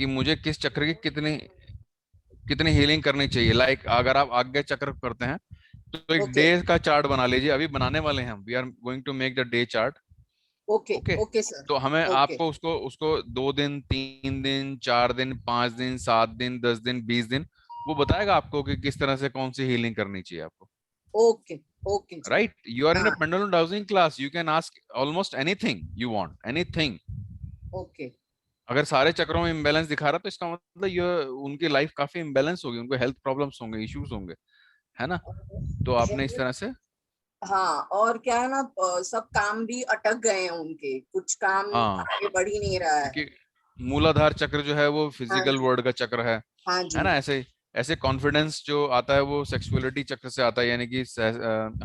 कि मुझे किस चक्र की कितनी कितनी हीलिंग करनी चाहिए। लाइक अगर आप आज्ञा चक्र करते हैं तो एक ओके डे का चार्ट बना लीजिए। अभी बनाने वाले हैं हम, we are going to make the day chart. Okay okay, okay sir. तो हमें ओके आपको उसको उसको 2 दिन, 3 दिन, 4 दिन, 5 दिन, 7 दिन, 10 दिन, 20 दिन वो बताएगा आपको कि किस तरह से कौन सी हीलिंग करनी चाहिए आपको। Okay okay sir. Right, you are in a हाँ pendulum dowsing class, you can ask almost anything you want, anything. Okay अगर सारे चक्रों में इम्बैलेंस दिखा रहा है तो इसका मतलब ये उनकी लाइफ काफी इम्बैलेंस होगी, उनको हेल्थ प्रॉब्लम्स होंगे, इश्यूज होंगे, है ना। तो आपने इस तरह से, हाँ, और क्या है ना, सब काम भी अटक गए हैं उनके, कुछ काम हाँ, आगे बढ़ ही नहीं रहा है। क्योंकि मूलाधार चक्र जो है वो हाँ फिजिकल जी। वर्ल्ड का चक्र हाँ है जी। ना। ऐसे ऐसे कॉन्फिडेंस जो आता है वो सेक्सुअलिटी चक्र से आता है, यानी कि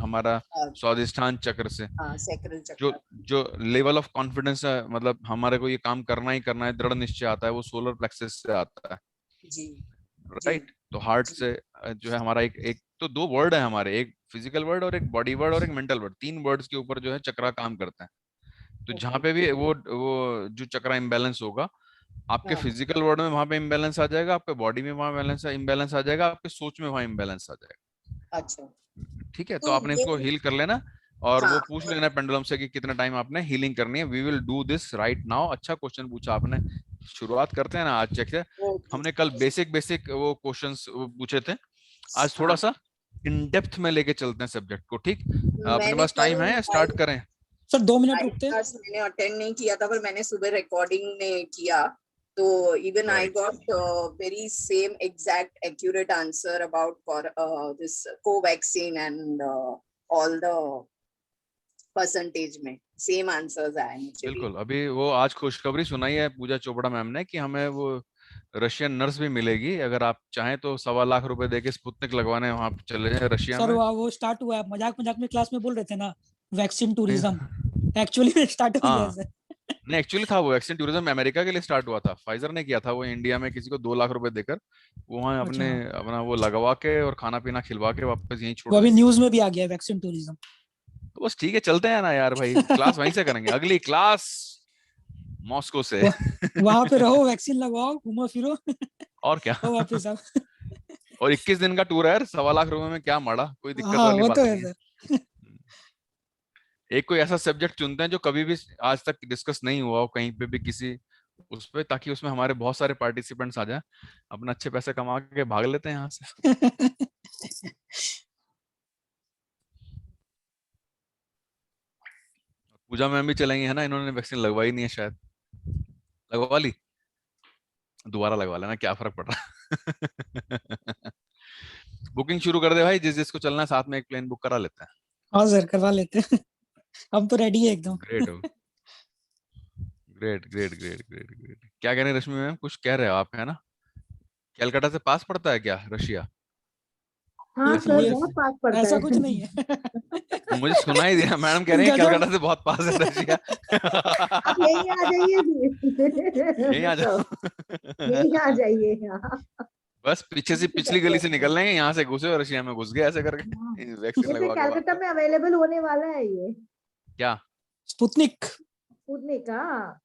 हमारा हाँ, स्वादिष्ठान चक्र से। हाँ सैक्रल जो चक्र। जो लेवल ऑफ कॉन्फिडेंस है, मतलब हमारे को ये काम करना ही करना है, दृढ़ निश्चय आता है, वो सोलर प्लेक्सस से आता है। जी जी राइट, तो हार्ट जी। से जो है हमारा एक एक तो दो वर्ड है हमारे, एक फिजिकल वर्ड और एक बॉडी वर्ड और एक मेंटल वर्ड, 3 वर्ड्स के ऊपर जो है चक्रा काम करता है। तो जहां ओके। पे भी वो जो चक्रा इम्बैलेंस होगा, आपके हाँ। फिजिकल वर्ड में वहां पे इम्बैलेंस आ जाएगा, आपके बॉडी में वहां बैलेंस इम्बैलेंस आ जाएगा, आपके सोच में वहां इम्बैलेंस आ जाएगा। अच्छा। ठीक है, तो तो आपने ये, इसको हील कर लेना और हाँ वो पूछ लेना पेंडुलम से कि कितना टाइम आपने हीलिंग करनी है। We will do this right now. अच्छा क्वेश्चन पूछा आपने। शुरुआत करते हैं ना आज चेक से। ओके। हमने कल बेसिक बेसिक वो क्वेश्चंस पूछे थे, आज थोड़ा हाँ, सा इन डेप्थ में लेके चलते हैं सब्जेक्ट को। ठीक, अपने मैंने पास कल टाइम है, लाइव स्टार्ट करें। सर 2 मिनट लाइव रुकते। क्लास मैंने अटेंड नहीं किया था, पर मैंने सुबह रिकॉर्डिंग में किया, तो even I right, got very same exact accurate answer about this Covaxin and all the percentage में सेम आंसर्स आए मुझे भी। बिल्कुल। अभी वो आज खुशखबरी सुनाई है पूजा चोपड़ा मैम ने कि हमें वो रशियन नर्स भी मिलेगी। अगर आप चाहें तो 1.25 लाख देके स्पुतनिक लगवाने वहां पे चले जाएं रशिया सर में। वो स्टार्ट हुआ है, मजाक मजाक में क्लास में बोल रहे थे ना, वैक्सीन नहीं, टूरिज्म। एक्चुअली में स्टार्ट हो गया है हाँ, सर। नहीं एक्चुअली था वो वैक्सीन टूरिज्म अमेरिका के लिए स्टार्ट हुआ था, फाइजर ने किया था वो इंडिया में किसी को 2 लाख देकर। वो वहाँ अच्छा, अपने अपना वो लगवा के और खाना पीना खिलवा के वापस यहीं छोड़ वो अभी देंगे। न्यूज में भी आ गया है वैक्सीन टूरिज्म। तो बस ठीक है, चलते हैं ना यार भाई, क्लास वहीं से करेंगे, अगली क्लास मॉस्को से। वहां पे रहो, वैक्सीन लगवाओ, घूमो फिरो। और क्या। तो वापस आओ। और 21 दिन का टूर है यार, 1.25 लाख में क्या माड़ा, कोई दिक्कत हाँ वाली वो तो बात है नहीं है। सर। एक कोई ऐसा सब्जेक्ट चुनते हैं जो कभी भी आज तक डिस्कस नहीं हुआ हो कहीं पे भी किसी उस पे, ताकि उसमें हमारे बहुत सारे पार्टिसिपेंट्स आ जाएं, अपना अच्छे पैसे कमा के भाग लेते हैं यहाँ से। पूजा में भी चलेंगे, है ना, इन्होंने वैक्सीन लगवाई नहीं है शायद। लगवा ली, दोबारा लगवा लेना, क्या फर्क पड़ रहा है। बुकिंग शुरू कर दे भाई, जिस जिसको चलना है साथ में एक प्लेन बुक करा लेते हैं। हाँ सर, करवा लेते हैं। हम तो रेडी है एकदम। ग्रेट हो, great great great great great. क्या कह रहे हैं रश्मि मैम, कुछ कह रहे हो आप, है ना। कलकत्ता से पास पड़ता है क्या रशिया, हाँ ऐसा सर, कुछ ये है। बहुत पास पड़ता ऐसा है। कुछ नहीं है। मुझे सुनाई दिया मैडम कह रही है गजब। कलकत्ता से बहुत पास है रशिया। आप यही आ जाइए। यही आ तो जाओ। यही आ जाइए यहाँ। बस पीछे से पिछली गली से निकल लेंगे, यहाँ से घुसे और रशिया में घुस गए ऐसे हाँ, करके वैक्सीन जैसे लगवा के कलकत्ता वापस। में अवेलेबल होने वाला है ये क्या। स्पुतनिक। स्पुतनिक का।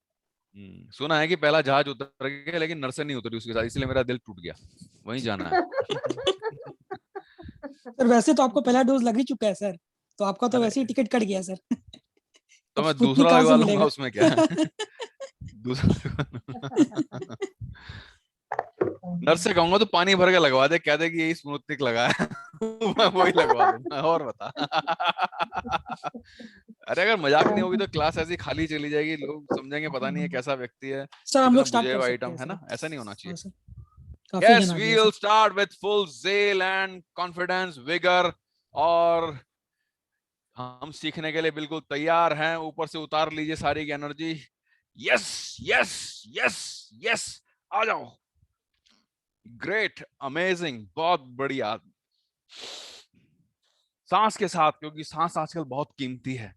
सुना है कि पहला जहाज उतर गया लेकिन नर्से नहीं उतरी उसके साथ, इसलिए मेरा दिल टूट गया, वहीं जाना है। सर वैसे तो आपको पहला डोज लग ही चुका है सर, तो आपका तो अरे, वैसे ही टिकट कट गया सर। तो अब मैं स्पुतनिक दूसरा कहाँ से लगवा लूंगा, मिलेगा? उसमें क्या है। दूसरा नर्स से कहूंगा तो पानी भर के लगवा दे, कह दे कि यही स्मूथनिक लगा है। मैं वही लगवा लूंगा, और बता। अरे अगर मजाक नहीं होगी तो क्लास ऐसी खाली चली जाएगी, लोग समझेंगे पता नहीं है कैसा व्यक्ति है, सर हम कितना लोग स्टार्ट कर बुझेगा सकते आइटम, हैं है सर। ना, ऐसा नहीं होना हाँ चाहिए। सर, काफी यस, जन आ वी गया will sir. Start with full zeal and confidence vigour. और हम सीखने के लिए बिल्कुल तैयार हैं, ऊपर से उतार लीजिए सारी की energy. Yes yes yes yes, आ जाओ। ग्रेट, अमेजिंग, बहुत बढ़िया। सांस के साथ, क्योंकि सांस आजकल बहुत कीमती है।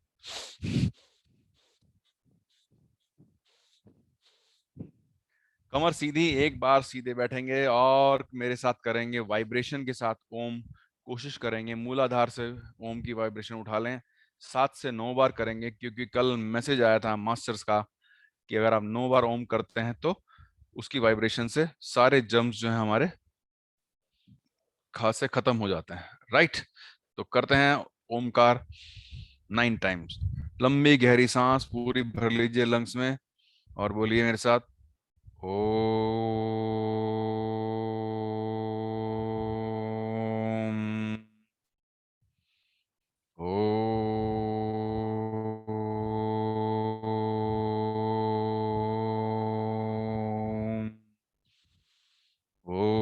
कमर सीधी, एक बार सीधे बैठेंगे और मेरे साथ करेंगे वाइब्रेशन के साथ ओम। कोशिश करेंगे मूलाधार से ओम की वाइब्रेशन उठा लें। 7 से 9 बार करेंगे, क्योंकि कल मैसेज आया था मास्टर्स का कि अगर आप 9 बार ओम करते हैं तो उसकी वाइब्रेशन से सारे जर्म्स जो है हमारे खांस से खत्म हो जाते हैं। राइट, तो करते हैं ओमकार 9 टाइम्स। लंबी गहरी सांस पूरी भर लीजिए लंग्स में और बोलिए मेरे साथ, ओम। ओम। ओम।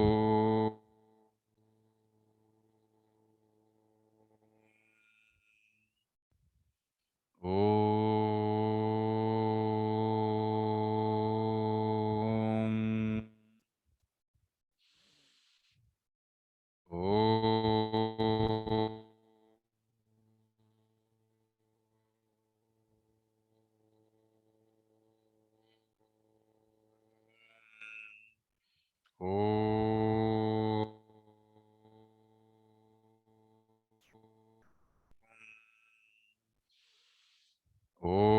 ओम। ओम। ओम।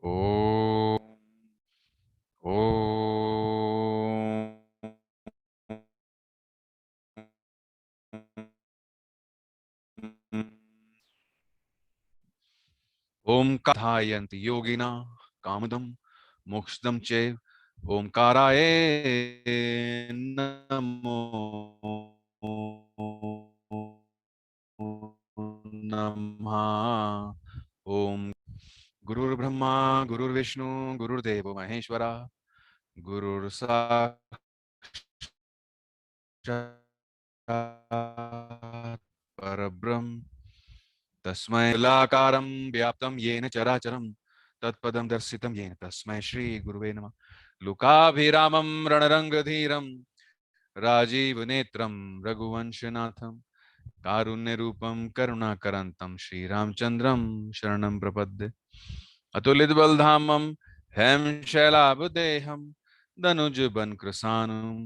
ओम। ओम। ओम कायन्ति योगिना कामदम मोक्षदम चैव ओमकाराय नमो नमः। ओम गुरुर्ब्रह्मा गुरुर्विष्णु गुरुर्देवो महेश्वरा गुरुर्साक्षात् परब्रह्म तस्मै लाकारं व्याप्तं येन चराचरं तत्पदं दर्शितं येन तस्मै श्री गुरुवे नमः। लुकाभिरामं रणरंगधीरं राजीवनेत्रं रघुवंशनाथं कारुण्यरूपं करुणाकरन्तं श्रीरामचन्द्रं शरणं प्रपद्ये। अतुलितबलधामं हेमशैलाभदेहं धनुजवनकृशानुं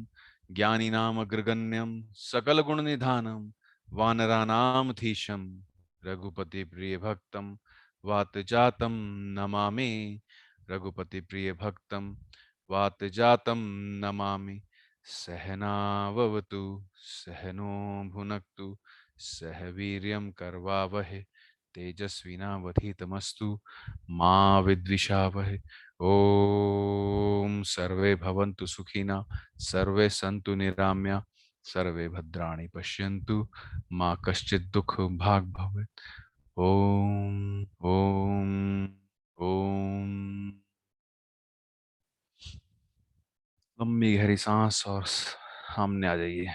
ज्ञानिनामग्रगण्यं सकलगुणनिधानं वानराणामधीशं रघुपतिप्रियभक्तं वातजातं नमामि। रघुपतिप्रियभक्तं वातजातं नमामि। सहनाववतु सहनो भुनक्तु सह वीर्यं करवावहै तेजस्विनावधीतमस्तु मा विद्विषावहै। ओम सर्वे भवन्तु सुखिनः सर्वे सन्तु निरामया सर्वे भद्राणि पश्यन्तु मा कश्चित् दुःख भाग् भवेत्। ओम ओम ओम। लंबी गहरी सांस और सामने आ जाइए।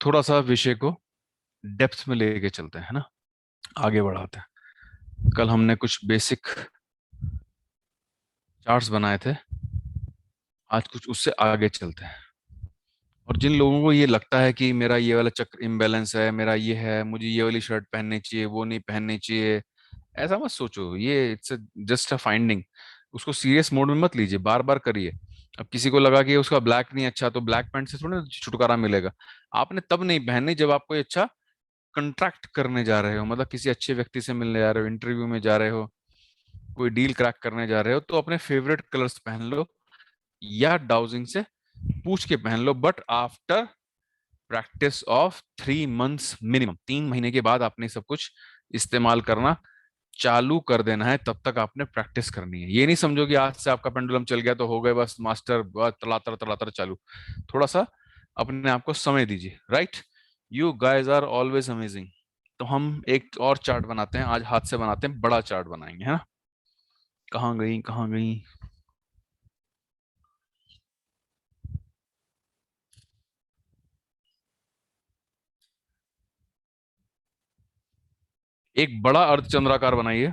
थोड़ा सा विषय को डेप्थ में लेके चलते हैं ना, आगे बढ़ाते हैं। कल हमने कुछ बेसिक चार्ट्स बनाए थे, आज कुछ उससे आगे चलते हैं। और जिन लोगों को ये लगता है कि मेरा ये वाला चक्र इम्बैलेंस है, मेरा ये है, मुझे ये वाली शर्ट पहननी चाहिए, वो नहीं पहननी चाहिए, ऐसा मत सोचो। ये इट्स जस्ट अ फाइंडिंग। उसको सीरियस मोड में मत लीजिए, बार बार करिए। अब किसी को लगा कि उसका ब्लैक नहीं अच्छा, तो ब्लैक पैंट से थोड़ा ना छुटकारा मिलेगा। आपने तब नहीं पहननी जब आप कोई अच्छा कंट्रैक्ट करने जा रहे हो, मतलब किसी अच्छे व्यक्ति से मिलने जा रहे हो, इंटरव्यू में जा रहे हो, कोई डील क्रैक करने जा रहे हो, तो अपने फेवरेट कलर्स पहन लो या डाउजिंग से पूछ के पहन लो, but after practice of 3 months minimum. 3 महीने के बाद आपने सब कुछ इस्तेमाल करना चालू कर देना है, तब तक आपने प्रैक्टिस करनी है। ये नहीं समझो कि आज से आपका पेंडुलम चल गया तो हो गए बस मास्टर, बस तलातर तलातर चालू। थोड़ा सा अपने आप को समय दीजिए। Right, you guys are always amazing. तो हम एक और चार्ट बनाते हैं, आज हाथ से बनाते हैं, बड़ा चार्ट बनाएंगे, है ना। कहाँ गई कहाँ गई। एक बड़ा अर्धचंद्राकार बनाइए।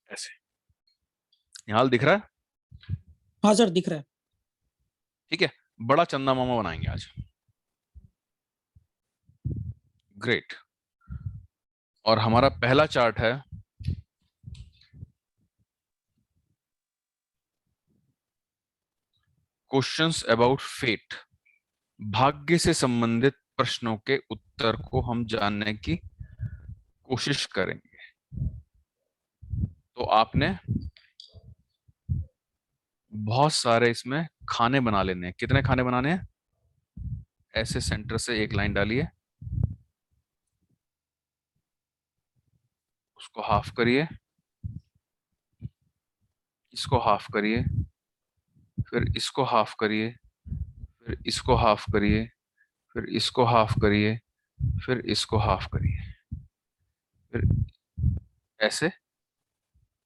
ऐसे यहाँ दिख रहा है। हाँ सर, दिख रहा है। ठीक है, बड़ा चंदा मामा बनाएंगे आज। ग्रेट। और हमारा पहला चार्ट है क्वेश्चंस अबाउट फेट, भाग्य से संबंधित प्रश्नों के उत्तर को हम जानने की कोशिश करेंगे। तो आपने बहुत सारे इसमें खाने बना लेने हैं। कितने खाने बनाने हैं? ऐसे सेंटर से एक लाइन डालिए, उसको हाफ करिए, इसको हाफ करिए, फिर इसको हाफ करिए, फिर इसको हाफ करिए, फिर इसको हाफ करिए, फिर इसको हाफ करिए, फिर ऐसे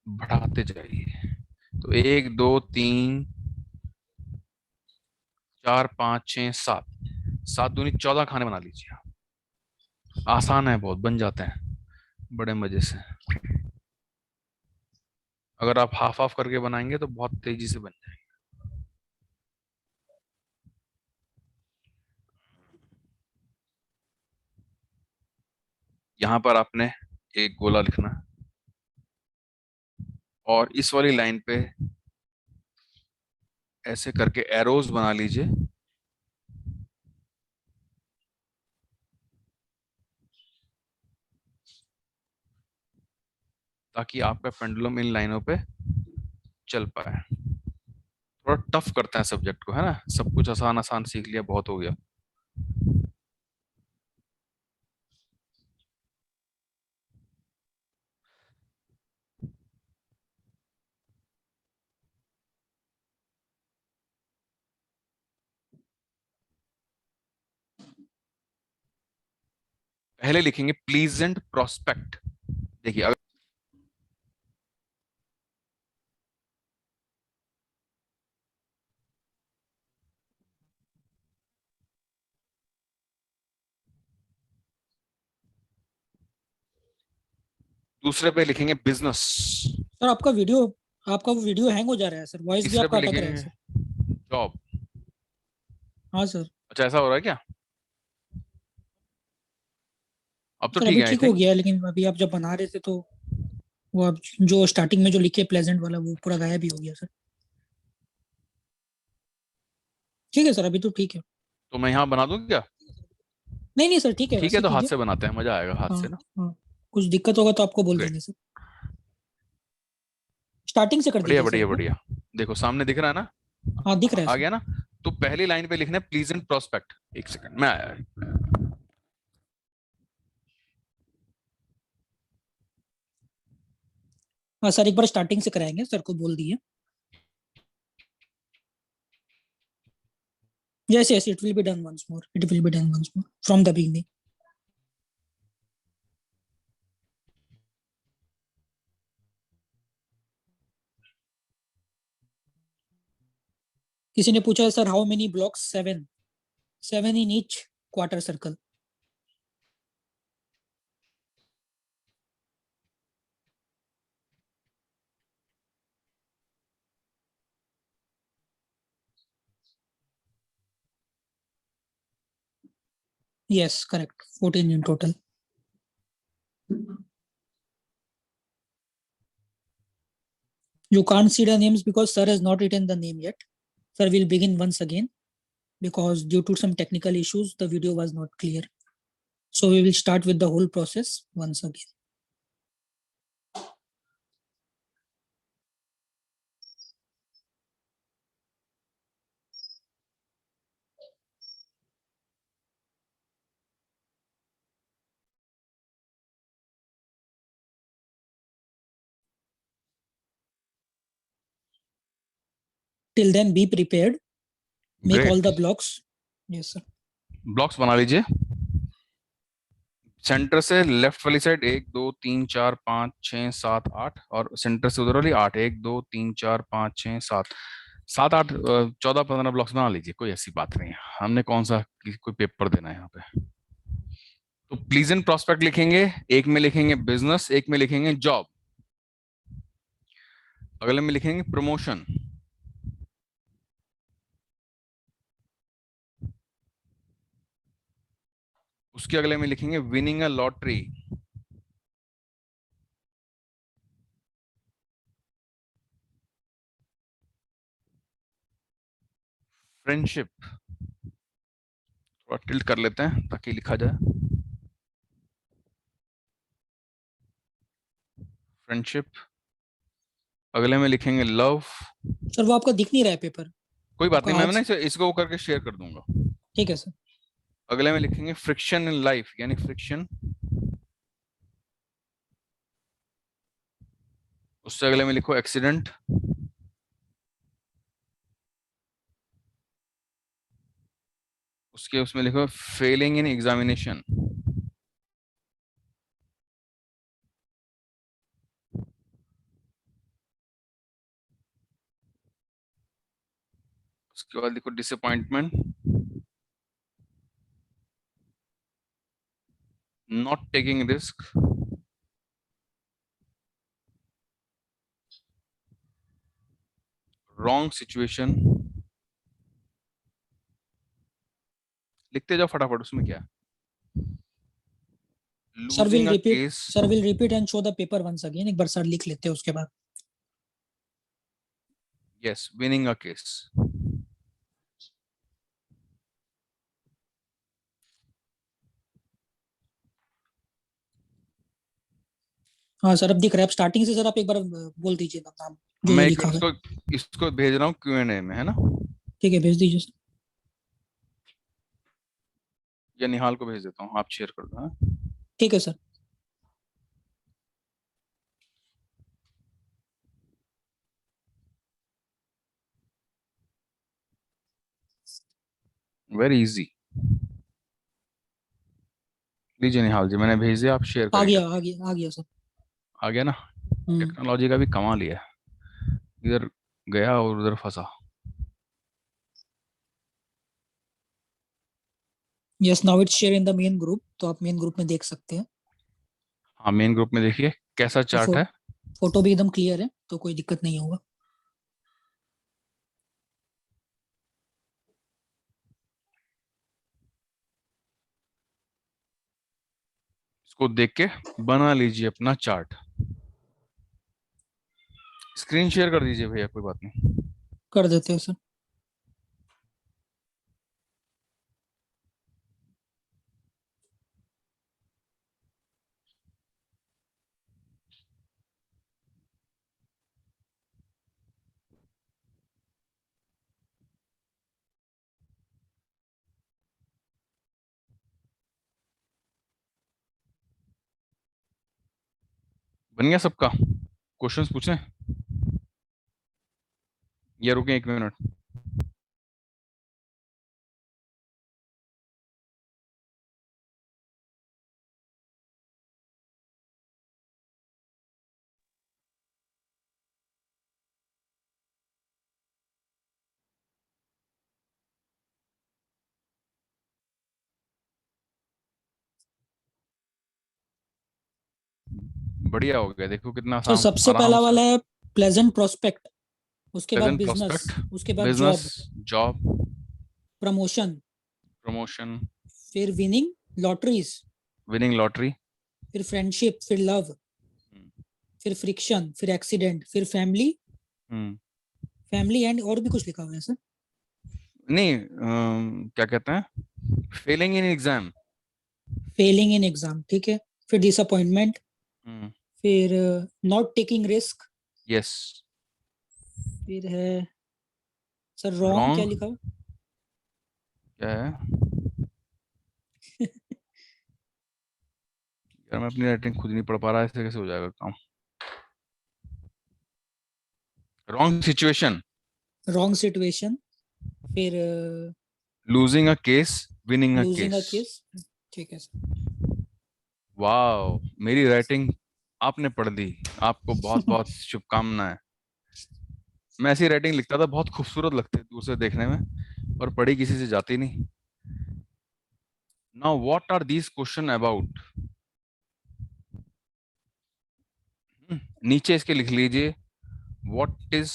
बढ़ाते जाइए। तो 1 2 3 4 5 6 7, 7 दूनी 14 खाने बना लीजिए। आसान है, बहुत बन जाते हैं बड़े मजे से। अगर आप हाफ हाफ करके बनाएंगे तो बहुत तेजी से बन जाएंगे। यहां पर आपने एक गोला लिखना है और इस वाली लाइन पे ऐसे करके एरोज बना लीजिए, ताकि आपका पेंडुलम इन लाइनों पे चल पाए। थोड़ा टफ करते हैं सब्जेक्ट को, है ना? सब कुछ आसान आसान सीख लिया, बहुत हो गया। पहले लिखेंगे प्लीजेंट प्रोस्पेक्ट। देखिए, अगर दूसरे पे लिखेंगे बिजनेस, सर आपका वो वीडियो हैंग हो जा रहा है सर, वॉइस भी तीसरे आपका पे अटक रहा है लिखेंगे सर। जॉब। हाँ सर। अच्छा, ऐसा हो रहा है क्या? अब तो सर ठीक अभी है आई ठीक हो थिंक। गया है, लेकिन अभी आप जब बना रहे थे तो वो अब जो स्टार्टिंग में जो लिखे प्लेजेंट वाला वो पूरा गायब ही हो गया सर। ठीक है सर, अभी तो ठीक है। तो मैं यहाँ बना दूं क्या? नहीं नहीं सर, ठीक है, ठीक है, वैसे तो हाथ कीजिए। से बनाते हैं, मजा आएगा हाथ हाँ से ना। हाँ, कुछ दिक्कत होगा तो आपको बोल ग्रेट, देंगे सर। स्टार्टिंग से कर बढ़िया दीजिए सर बढ़िया एक बार। बढ़िया। देखो सामने दिख रहा है ना? हाँ दिख रहा है आ सर। गया ना? तो पहली लाइन पे लिखना है प्लीजेंट प्रोस्पेक्ट। एक सेकंड में आया। हाँ सर, एक बार स्टार्टिंग से कराएंगे, सर को बोल दिए। Yes, yes, it will be done once more. It will be done once more from the beginning. किसी ने पूछा है sir, how many blocks? 7, 7 in each quarter circle. Yes, correct. 14 in total. You can't see the names because sir has not written the name yet. Sir will begin once again because due to some technical issues, the video was not clear. So we will start with the whole process once again. Till then, be prepared. Make all great, the blocks. Yes, sir. Blocks बना लीजिए। Centre से left वाली side 1 2 3 4 5 6 7 8, और centre से उधर वाली 8, 1 2 3 4 5 6 7, 7 8 14 15 blocks बना लीजिए। कोई ऐसी बात नहीं है, हमने कौन सा कोई पेपर देना है यहाँ पे। तो प्लीजेंट प्रोस्पेक्ट लिखेंगे, एक में लिखेंगे बिजनेस, एक में लिखेंगे जॉब, अगले में लिखेंगे प्रमोशन, उसके अगले में लिखेंगे विनिंग अ लॉटरी, फ्रेंडशिप थोड़ा टिल्ट कर लेते हैं ताकि लिखा जाए। फ्रेंडशिप, अगले में लिखेंगे लव। सर वो आपका दिख नहीं रहा है पेपर। कोई बात आपका नहीं, मैं हाथ ना इसको वो करके शेयर कर दूंगा। ठीक है सर। अगले में लिखेंगे फ्रिक्शन इन लाइफ, यानी फ्रिक्शन। उससे अगले में लिखो एक्सीडेंट। उसके उसमें लिखो फेलिंग इन एग्जामिनेशन। उसके बाद लिखो disappointment, not taking risk, wrong situation. लिखते जाओ फटाफट, उसमें क्या है। Sir will losing a repeat case, sir will repeat and show the paper once again. एक बार सर लिख लेते हैं उसके बाद। Yes, winning a case. हाँ सर अब दिख रहा है। अब स्टार्टिंग से सर आप एक बार बोल दीजिए नाम जो जो मैं एक लिखा मिनट हुआ है। इसको भेज रहा हूँ Q&A में, है ना। ठीक है भेज दीजिए सर। या निहाल को भेज देता हूँ, आप शेयर कर दो, हाँ? ठीक है सर। Very easy. लीजिए निहाल जी, मैंने भेज दिया, आप शेयर आ करिए। गया आ गया आ गया सर। आ गया ना। हम्म। टेक्नोलॉजी का भी कमाल ही है, इधर गया और उधर फंसा। Yes now its share in the main group, तो आप मेन ग्रुप में देख सकते हैं। हाँ, मेन ग्रुप में देखिए कैसा तो चार्ट है। फोटो भी एकदम क्लियर है, तो कोई दिक्कत नहीं होगा। इसको देख के बना लीजिए अपना चार्ट। स्क्रीन शेयर कर दीजिए भैया, कोई बात नहीं। कर देते हैं सर। बन गया सबका? क्वेश्चंस पूछें या रुकें 1 मिनट? बढ़िया हो गया, देखो कितना सर आसान, सबसे आराम पहला से। वाला है प्लेजेंट प्रोस्पेक्ट, उसके बाद प्रेजेंट बिजनेस, प्रोस्पेक्ट, उसके बाद business, job, job, promotion, promotion, फिर विनिंग लॉटरीज, विनिंग लॉटरी, फिर फ्रेंडशिप, फिर लव, फिर फ्रिक्शन, फिर एक्सीडेंट, फिर फैमिली, फैमिली एंड और भी कुछ लिखा हुआ है सर। नहीं क्या कहते हैं, Fehling in exam. Fehling in exam ठीक है। फिर डिसअपॉइंटमेंट, फिर नॉट टेकिंग रिस्क, यस। फिर है सर रॉन्ग, क्या रॉन्ग लिखा हुआ क्या है यार, मैं अपनी राइटिंग खुद नहीं पढ़ पा रहा, ऐसे कैसे हो जाएगा काम। रॉन्ग सिचुएशन, है? रॉन्ग सिचुएशन, फिर losing a case, winning a losing a case. Case. ठीक है सर। वाह, मेरी राइटिंग आपने पढ़ दी, आपको बहुत बहुत शुभकामनाएं। मैं ऐसी राइटिंग लिखता था, बहुत खूबसूरत लगती थी दूर से देखने में, और पढ़ी किसी से जाती नहीं। Now what are these question about? नीचे इसके लिख लीजिए, व्हाट इज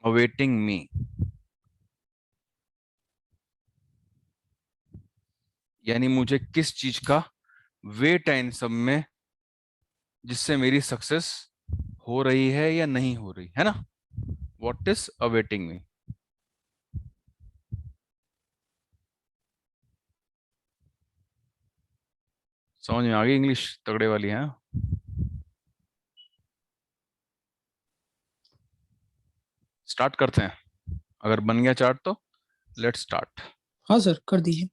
अवेटिंग मी, यानी मुझे किस चीज का वेट है इन सब में, जिससे मेरी सक्सेस हो रही है या नहीं हो रही है ना। What is awaiting me? समझ में आ गई इंग्लिश तगड़े वाली है? स्टार्ट करते हैं, अगर बन गया चार्ट तो लेट्स स्टार्ट। हाँ सर, कर दीजिए।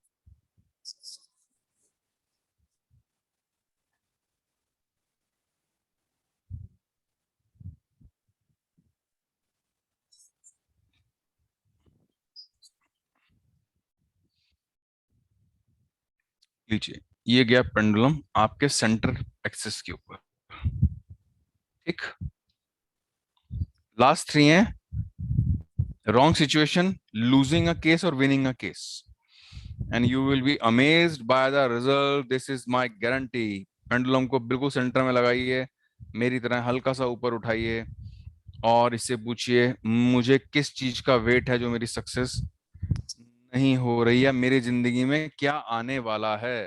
लीजिए, ये गया पेंडुलम आपके सेंटर एक्सिस के ऊपर, ठीक। लास्ट थ्री हैं wrong situation, losing a case और winning a case, and you will be amazed by the result, this is my guarantee. Pendulum को बिल्कुल सेंटर में लगाइए, मेरी तरह हल्का सा ऊपर उठाइए और इससे पूछिए मुझे किस चीज का वेट है जो मेरी सक्सेस नहीं हो रही है, मेरी जिंदगी में क्या आने वाला है।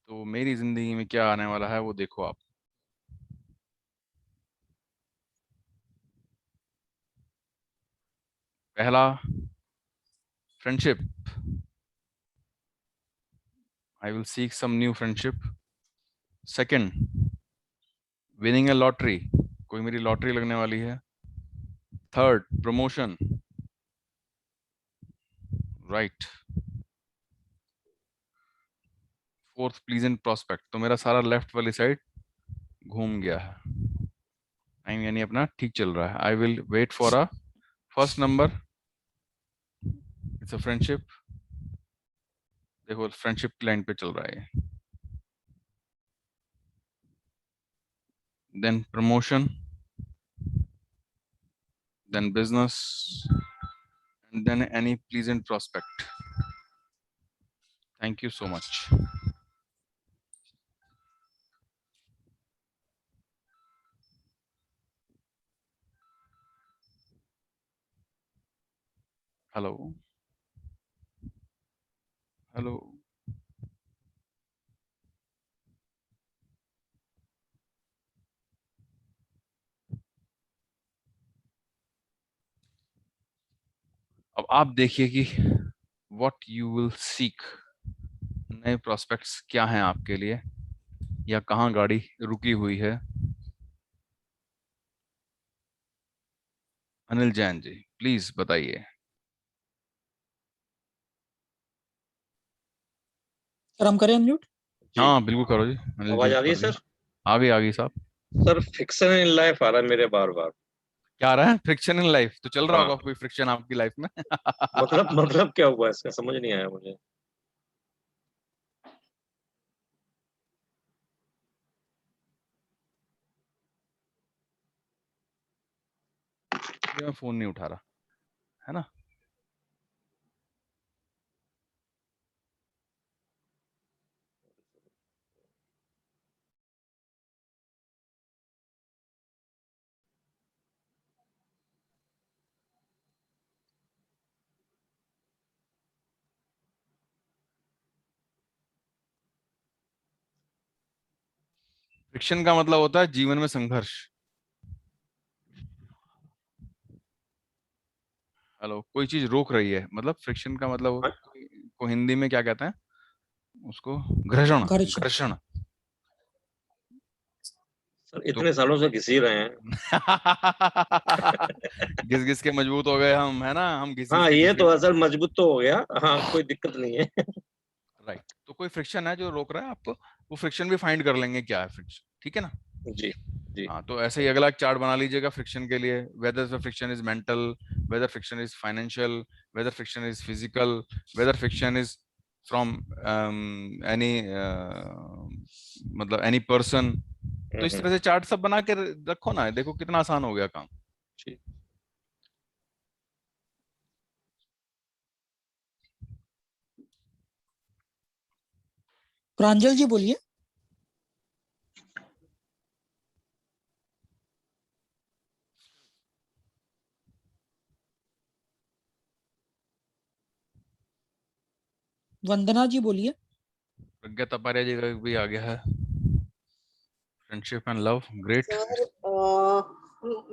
तो मेरी जिंदगी में क्या आने वाला है वो देखो आप। पहला, friendship, I will seek some new friendship. Second, winning a lottery, कोई मेरी लॉटरी लगने वाली है। Third, promotion, right. Fourth, pleasant prospect, तो मेरा सारा लेफ्ट वाली साइड घूम गया है, टाइम यानी अपना ठीक चल रहा है। I will wait for a first number, it's a friendship, देखो फ्रेंडशिप की लाइन पे चल रहा है। Then promotion, then business, and then any pleasant prospect. Thank you so much. Hello, hello. अब आप देखिए कि व्हाट यू विल सीक, नए प्रोस्पेक्ट्स क्या हैं आपके लिए, या कहाँ गाड़ी रुकी हुई है। अनिल जैन जी प्लीज बताइए। सर हम करें अनम्यूट? जी। हाँ बिल्कुल करो जी, अनिल जी आवाज आ रही है कर दी। सर? आ गई साहब। सर फिक्शन इन लाइफ आ रहा है मेरे बार बार। क्या आ रहा है? फ्रिक्शन इन लाइफ, तो चल रहा हाँ, होगा कोई फ्रिक्शन आपकी लाइफ में। मतलब क्या हुआ इसका समझ नहीं आया मुझे। मैं फोन नहीं उठा रहा, है ना। फ्रिक्शन का मतलब होता है जीवन में संघर्ष। हेलो, कोई चीज रोक रही है, मतलब फ्रिक्शन का मतलब हाँ, को हिंदी में क्या कहते हैं उसको? घर्षण, घर्षण। घर्षण। सर तो इतने सालों से घिस ही रहे हैं। घिस घिस के मजबूत हो गए हम, है ना, हम घिस घिस हाँ के ये तो घसीट। असल मजबूत तो हो गया। हाँ कोई दिक्कत नहीं है। राइट, तो कोई फ्रिक्शन है जो रोक रहा है आपको, वो फ्रिक्शन भी फाइंड कर लेंगे क्या है फ्रिक्शन, ठीक है ना। जी जी। हाँ, तो ऐसे ही अगला एक चार्ट बना लीजिएगा फ्रिक्शन के लिए, whether the friction is mental, whether friction is financial, whether friction is physical, whether friction is from any मतलब एनी पर्सन। तो इस तरह से चार्ट सब बना के रखो ना, देखो कितना आसान हो गया काम। जी। प्रांजल जी बोलिए। वंदना जी बोलिए। प्रज्ञा तपारिया जी का भी आ गया है। Friendship and love, great. Sir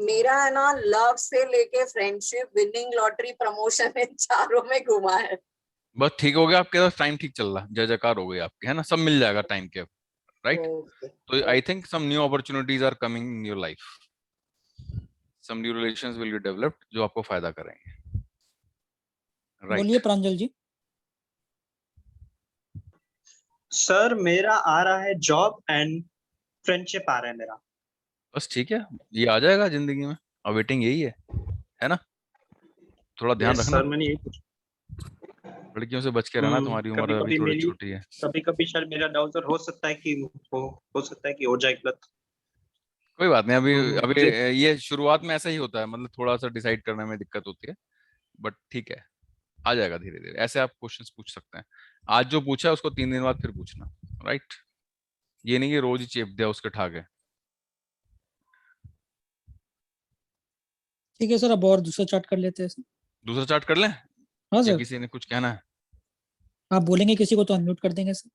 मेरा है ना, लव से लेके फ्रेंडशिप, विनिंग लॉटरी, प्रमोशन, इन चारों में घुमा है। बस ठीक हो गया, आपके पास टाइम ठीक चल रहा है, जय जयकार हो गई आपकी, है ना, सब मिल जाएगा टाइम के, राइट। ओके। तो I think some new opportunities are coming in your life, some new relations will be developed जो आपको फायदा करेंगे, राइट। बोलिए प्रांजल जी। सर मेरा आ रहा है जॉब एंड फ्रेंडशिप आ रहा है मेरा। बस ठीक है, ये आ जाएगा जिंदगी में, अवेटिंग यही है ना। थोड़ा ध्यान यस रखना, सर, मैंने यही पूछा। लड़कियों से बच के रहना, तुम्हारी कभी उम्र अभी कभी थोड़ी मेरी छोटी है। कभी कभी शायद मेरा डाउट हो सकता है कि हो सकता है कि हो जाए गलत। कोई बात नहीं, अभी अभी मुझे ये शुरुआत में ऐसा ही होता है, मतलब थोड़ा सा डिसाइड करने में दिक्कत होती है, बट ठीक है, आ जाएगा धीरे धीरे। ऐसे आप क्वेश्चंस पूछ सकते हैं, आज जो पूछा है उसको 3 दिन बाद फिर पूछना, राइट। ये नहीं कि रोज ही चेप दिया उसके ठाके। ठीक है सर, अब और दूसरा चार्ट कर लेते हैं सर। दूसरा चार्ट कर लें, हाँ या सर, किसी ने कुछ कहना है? आप बोलेंगे किसी को तो अनम्यूट कर देंगे सर।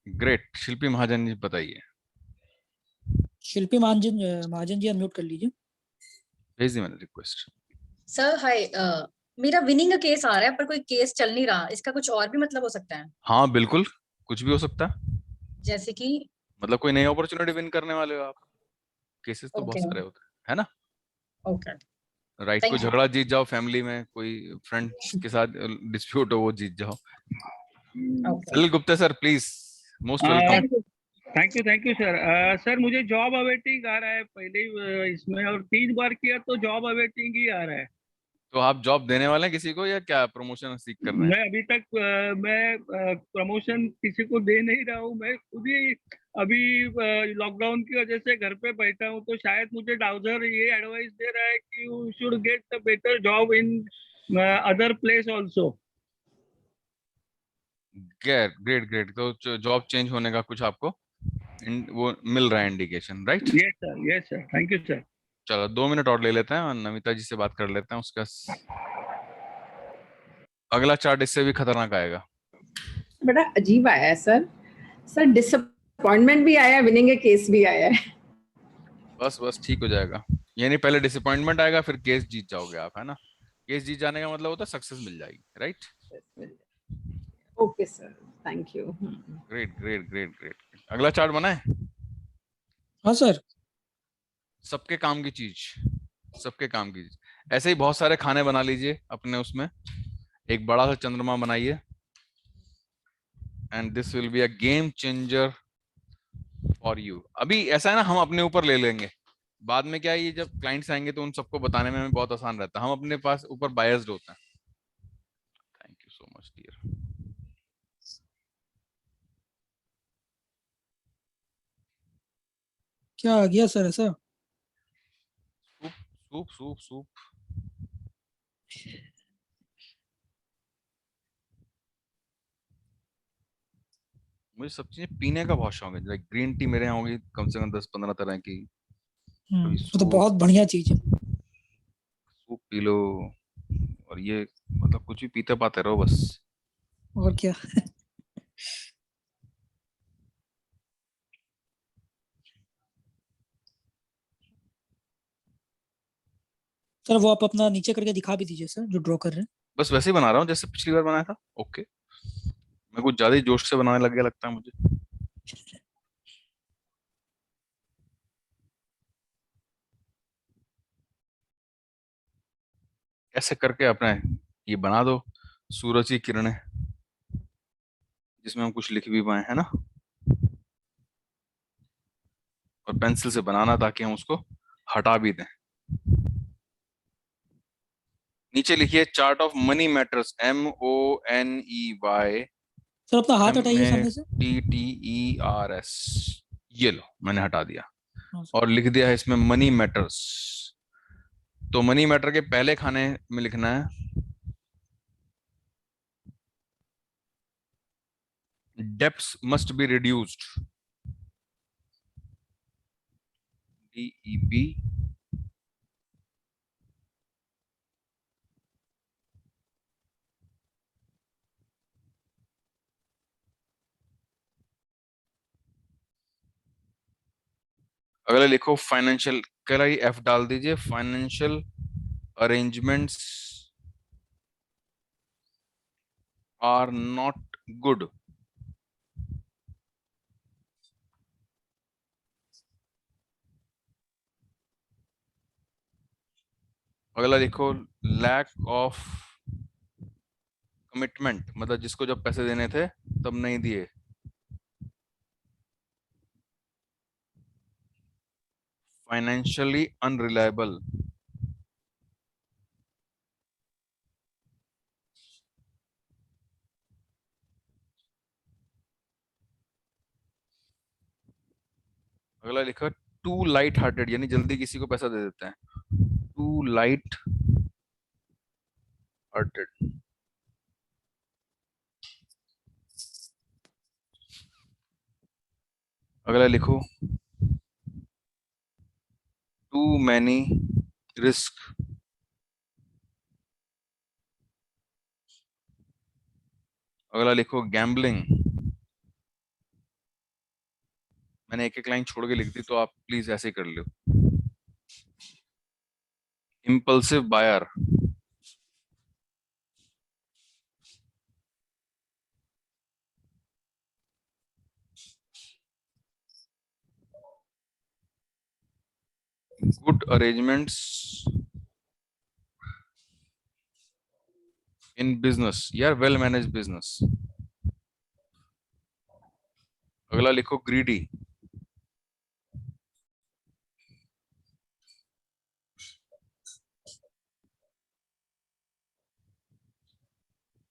ग्रेट, शिल्पी महाजन जी बताइए। शिल्पी महाजन महाजन जी अनम्यूट कर लीजिए। भेज दी मैंने रिक्वेस्ट। सर हाय, मेरा विनिंग का केस आ रहा है पर कोई केस चल नहीं रहा, इसका कुछ और भी मतलब हो सकता है? हाँ बिल्कुल, कुछ भी हो सकता है, जैसे कि? मतलब कोई नई अपॉर्चुनिटी विन करने वाले हो आप। केसेस तो बहुत ओके। सारे होते हैं, है ना, ओके। राइट। कोई थैंक यू। झगड़ा जीत जाओ फैमिली में, कोई फ्रेंड के साथ डिस्प्यूट हो वो जीत जाओ। Okay. Salil Gupta sir please, most welcome. Thank you. Thank you sir. Sir मुझे जॉब अवेटिंग आ रहा है पहले ही, इसमें, और 3 बार किया तो जॉब अवेटिंग ही आ रहा है। तो आप जॉब देने वाले हैं किसी को, या क्या प्रमोशन सीख कर रहे हैं? मैं अभी तक मैं प्रमोशन किसी को दे नहीं रहा हूँ। मैं खुद ही अभी लॉकडाउन की वजह से घर पे बैठा हूँ, तो शायद मुझे डाउजर ये एडवाइस दे रहा है कि you should get the better job in other place also. Great great great, तो जॉब चेंज होने का कुछ आपको वो मिल रहा है indication, right. Yes sir, thank you sir. चलो 2 मिनट और ले लेते हैं और नमिता जी से बात कर लेते हैं, उसका अगला चार्ट इससे भी खतरनाक आएगा। बड़ा अजीब आया है सर। सर डिसअपॉइंटमेंट भी आया है, विनिंग का केस भी आया है। बस बस ठीक हो जाएगा, यानी पहले डिसअपॉइंटमेंट आएगा फिर केस जीत जाओगे आप, है ना। केस जीत जाने का मतलब होता है सक्सेस मिल जाएगी, right. Okay sir, thank you. Great great great great, अगला चार्ट बनाए। हाँ सर। सबके काम की चीज, सबके काम की चीज, ऐसे ही बहुत सारे खाने बना लीजिए अपने उसमें, एक बड़ा सा चंद्रमा बनाइए, and this will be a game changer for you. अभी ऐसा है ना, हम अपने ऊपर ले लेंगे, बाद में क्या है, ये जब क्लाइंट्स आएंगे तो उन सबको बताने में हमें बहुत आसान रहता है, हम अपने पास ऊपर बायस्ड होते हैं। Thank you so much dear. क्या आ गया सर ऐसा? Soup soup soup soup. मुझे सब चीजें पीने का बहुत शौक है, लाइक ग्रीन टी मेरे यहाँ होगी कम से कम 10-15 तरह की। कभी वो तो सूप, बहुत बढ़िया चीज है। सूप पी लो, और ये मतलब कुछ भी पीते पाते रहो बस। और क्या। सर वो आप अपना नीचे करके दिखा भी दीजिए सर, जो ड्रॉ कर रहे हैं। बस वैसे ही बना रहा हूँ जैसे पिछली बार बनाया था। ओके, मैं कुछ ज्यादा ही जोश से बनाने लग गया लगता है मुझे। ऐसे करके अपने ये बना दो सूरज की किरणें, जिसमें हम कुछ लिख भी पाए, है ना। और पेंसिल से बनाना ताकि हम उसको हटा भी दें। नीचे लिखिए chart of money matters, MONEY sir अपना हाथ हटाइए सामने से। METTERS। ये लो मैंने हटा दिया, हाँ सर। और लिख दिया है इसमें मनी मैटर्स। तो मनी मैटर के पहले खाने में लिखना है debts must be reduced, DEB। अगला लिखो फाइनेंशियल, कल ही एफ डाल दीजिए, financial arrangements are not good. अगला लिखो लैक ऑफ कमिटमेंट, मतलब जिसको जब पैसे देने थे तब नहीं दिए। फाइनेंशियली अनरिलायबल, अगला लिखा टू लाइट हार्टेड, यानी जल्दी किसी को पैसा दे देते हैं, टू लाइट हार्टेड। अगला लिखो टू मैनी रिस्क, अगला लिखो गैम्बलिंग। मैंने एक एक लाइन छोड़ के लिख दी, तो आप प्लीज ऐसे ही कर लो। Impulsive buyer, good arrangements in business, यार वेल मैनेज बिजनेस। अगला लिखो ग्रीडी,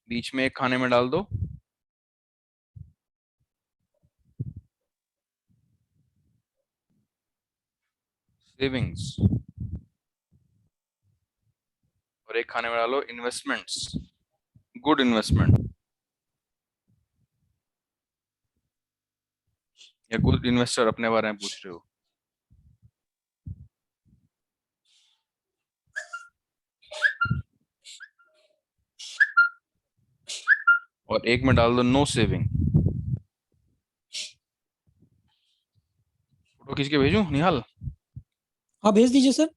बीच में एक खाने में डाल दो, सेविंग्स, और एक खाने में डालो इन्वेस्टमेंट्स, गुड इन्वेस्टमेंट या गुड इन्वेस्टर, अपने बारे में पूछ रहे हो। और एक में डाल दो नो सेविंग। फोटो खींच के भेजूं निहाल? हाँ भेज दीजिए सर।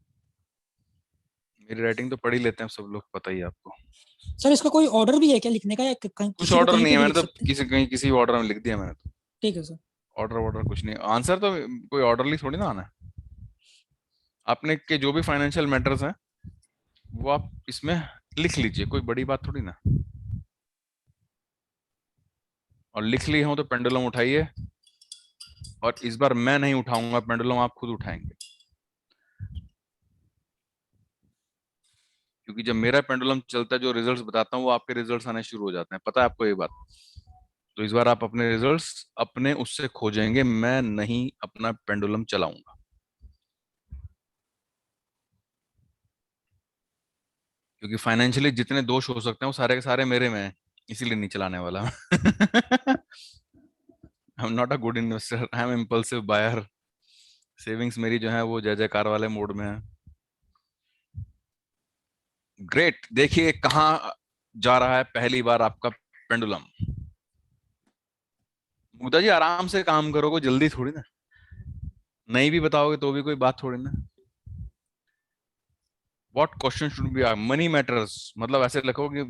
मेरी राइटिंग तो पढ़ ही लेते हैं सब लोग, पता ही है आपको। सर इसका कोई ऑर्डर भी है क्या लिखने का, या कुछ ऑर्डर नहीं है, मैंने तो किसी ऑर्डर में लिख दिया मैंने तो। ठीक है सर। ऑर्डर कुछ नहीं, आंसर तो कोई ऑर्डरली थोड़ी ना आना है। आपने के जो भी फाइनेंशियल मैटर्स हैं वो आप इसमें लिख लीजिए, कोई बड़ी बात थोड़ी ना। और लिख लिए हो तो पेंडुलम उठाइए, और इस बार मैं नहीं उठाऊंगा पेंडुलम, आप खुद उठाएंगे, क्योंकि जब मेरा पेंडुलम चलता है जो रिजल्ट्स बताता हूँ वो आपके रिजल्ट्स आने शुरू हो जाते हैं, पता है आपको ये बात। तो इस बार आप अपने रिजल्ट्स अपने उससे खोजेंगे, मैं नहीं अपना पेंडुलम चलाऊंगा। क्योंकि फाइनेंशियली जितने दोष हो सकते हैं वो सारे के सारे मेरे में हैं, इसीलिए नहीं चलाने वाला। I am not a good investor, I am impulsive buyer. Savings मेरी जो है वो जय जयकार वाले मोड में है। ग्रेट, देखिए कहाँ जा रहा है पहली बार आपका पेंडुलम। मुग्धा जी आराम से काम करोगे, जल्दी थोड़ी ना, नहीं भी बताओगे तो भी कोई बात थोड़ी ना। What question should be, money matters, मतलब ऐसे लिखो कि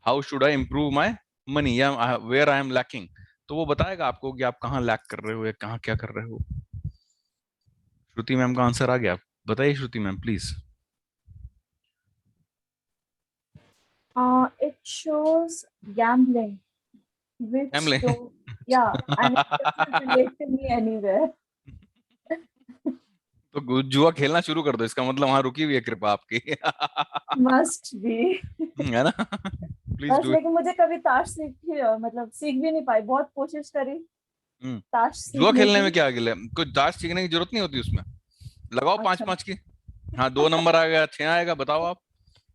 how should I improve my money, या वेयर आई एम लैकिंग, तो वो बताएगा आपको कि आप कहाँ लैक कर रहे हो या कहाँ क्या कर रहे हो। श्रुति मैम का आंसर आ गया, बताइए Shruti ma'am please. It shows gambling, which Gambling. don't, yeah, and it doesn't relate to me anywhere. तो जुआ खेलना शुरू कर दो, इसका मतलब वहां रुकी हुई है कृपा आपकी। Must be. है ना? प्लीज बस डू। लेकिन मुझे कभी ताश सीख भी नहीं पाई, बहुत कोशिश करी ताश जुआ सीखने खेलने में की। क्या गिले, कुछ ताश सीखने की जरूरत नहीं होती उसमें, लगाओ अच्छा। 5-5 की। हाँ 2 नंबर आएगा 6 आएगा, बताओ आप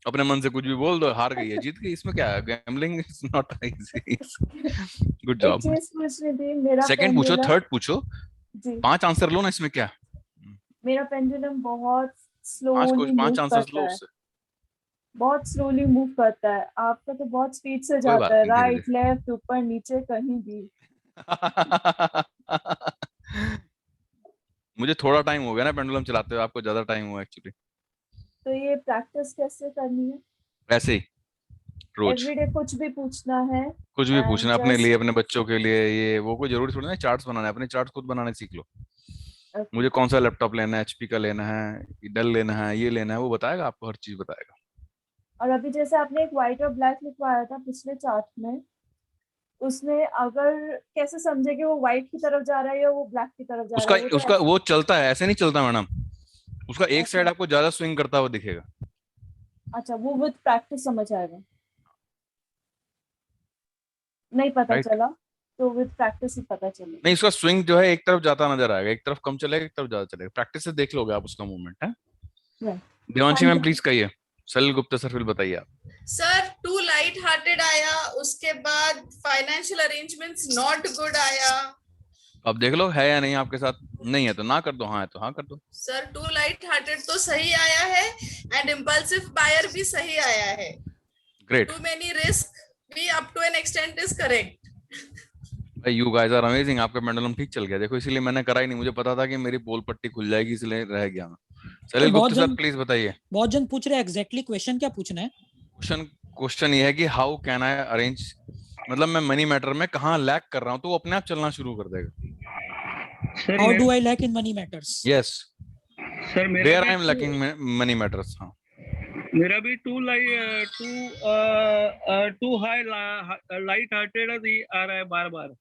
अपने मन से कुछ भी बोल दो, हार गई है जीत गई, इसमें क्या है, gambling is not easy. Good एक जॉब। चीज पूछनी थी, मेरा सेकंड पूछो, पेंडुलम, थर्ड पूछो, जी 5 आंसर लो ना, इसमें क्या। मेरा पेंडुलम बहुत 5 स्लोली मूव आंसर्स लो करता है, उससे, बहुत स्लोली मूव करता है। आपका तो बहुत स्पीड से कोई बात जाता है, नहीं, धीरे राइट लेफ्ट ऊपर नीचे कहीं भी। मुझे थोड़ा टाइम हो गया ना पेंडुलम चलाते हुए, आपको ज्यादा टाइम हुआ एक्चुअली। तो ये प्रैक्टिस कैसे करनी है? ऐसे ही रोज एवरीडे कुछ भी पूछना है? कुछ भी and पूछना अपने just- लिए, अपने बच्चों के लिए, ये वो कोई जरूरी थोड़ी ना चार्ट्स बनाना है, अपने चार्ट्स खुद बनाने सीख लो। okay. मुझे कौन सा लैपटॉप लेना है, एचपी का लेना है, डेल लेना है, ये लेना है, वो बताएगा आपको, हर चीज बताएगा। और अभी जैसे आपने एक व्हाइट और ब्लैक लिखवाया था पिछले चार्ट में, उसमें अगर कैसे समझे कि वो व्हाइट की तरफ जा रहा है या वो ब्लैक की तरफ जा उसका रहा है? वो तो उसका वो चलता है, ऐसे नहीं चलता मैडम, उसका एक अच्छा। साइड आपको ज्यादा स्विंग करता हुआ दिखेगा। अच्छा, वो विद प्रैक्टिस समझ आएगा। नहीं पता Right. चला तो विद प्रैक्टिस ही पता चलेगा। नहीं, उसका स्विंग जो है एक तरफ जाता नजर आएगा, एक तरफ कम चलेगा, एक तरफ ज्यादा चलेगा, प्रैक्टिस से देख लोगे आप उसका मूवमेंट है। Right. Devanshi Thank ma'am you. Please कहिए, सलिल गुप्ता सर फिर बताइए आप। सर टू लाइट हार्टेड आया, उसके बाद फाइनेंशियल अरेंजमेंट्स नॉट गुड आया। अब देख लो है या नहीं आपके साथ, नहीं है तो ना कर दो, हाँ है तो हाँ कर दो। सर टू लाइट हार्टेड तो सही आया है एंड इम्पल्सिव बायर भी सही आया है। ग्रेट, टू मेनी रिस्क भी up to an extent is correct. You guys are amazing, आपका पेंडुलम ठीक चल गया, देखो इसीलिए मैंने करा ही नहीं, मुझे पता था कि मेरी पोल पट्टी खुल जाएगी इसलिए रह गया मैं। सलिल बहुत गुप्ता सर जन- प्लीज बताइए। बहुत जन पूछ रहे हैं एग्जैक्टली क्वेश्चन क्या पूछना है। क्वेश्चन ये है कि हाउ कैन आई अरेंज, मतलब मैं मनी मैटर में कहाँ लैक कर रहा हूँ तो वो अपने आप चलना शुरू कर देगा। सर हाउ मैं- do I lack in money matters? Yes, sir मेरा वेयर भी I am lacking money matters. हाँ, मेरा भी टू हाई लाइट हार्टेड आ रहा है बार बार।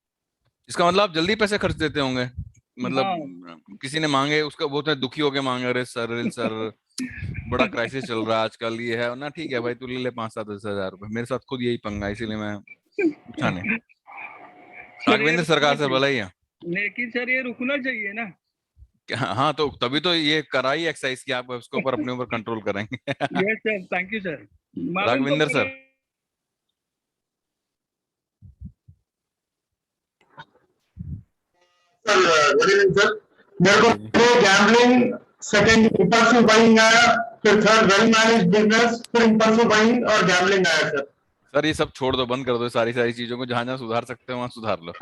इसका मतलब आप जल्दी पैसे खर्च देते होंगे, मतलब हाँ। किसी ने मांगे उसका वो तो दुखी होके मांगे, अरे सर बड़ा क्राइसिस चल रहा है आजकल, ये है ना, ठीक है भाई तू ले ले 5-7 हजार रुपए, मेरे साथ खुद यही पंगा है, इसीलिए मैं पूछा नहीं। सर, ये राघवेंद्र सरकार से रुकना बोला ही है। चाहिए। लेकिन सर ये रुकना चाहिए ना। हाँ तो तभी तो ये कराई एक्सरसाइज की आप उसके ऊपर अपने ऊपर कंट्रोल करेंगे। Yes sir, thank you sir. मालूम तो राघविंदर पड़े- सर। Good evening sir. मेरे को गैम्बलिंग, सेकंड इंपल्सिव बाइंग आया, फिर थर्ड वेल मैनेज बिजनेस, फिर इंपल्सिव बाइंग और गैम्बलिंग आया सर। सर ये सब छोड़ दो, बंद कर दो सारी चीजों को, जहां जहां सुधार सकते हो वहां सुधार लो।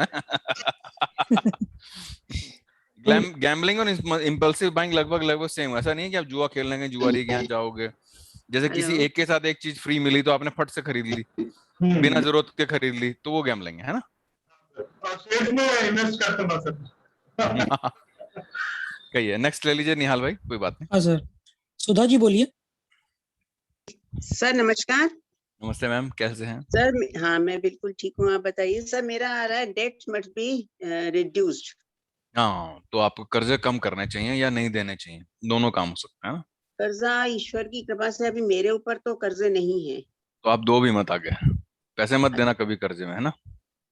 गैम्बलिंग और इंपल्सिव बाइंग लगभग सेम, ऐसा नहीं है कि आप जुआ खेल लेंगे, जुआरी के यहाँ जाओगे, जैसे किसी एक के साथ एक चीज फ्री मिली तो आपने फट से खरीद ली, बिना जरूरत के खरीद ली, तो वो गैम्बलिंग है ना। और शेयर्स में इन्वेस्ट करते ना सर। कही है, नेक्स्ट ले लीजिए निहाल भाई, कोई बात नहीं। हाँ सर, सुधा जी बोलिए। सर नमस्कार। नमस्ते मैम, कैसे हैं सर हाँ मैं बिल्कुल ठीक हूँ, आप बताइए। सर मेरा आ रहा है डेट मस्ट बी रिड्यूस्ड। हाँ, तो आपको कर्जे कम करने चाहिए या नहीं देने चाहिए, दोनों काम हो सकते हैं ना। कर्जा ईश्वर की कृपा से अभी मेरे ऊपर तो कर्जे नहीं है। तो आप दो भी मत आगे, पैसे मत देना कभी कर्जे में, है ना।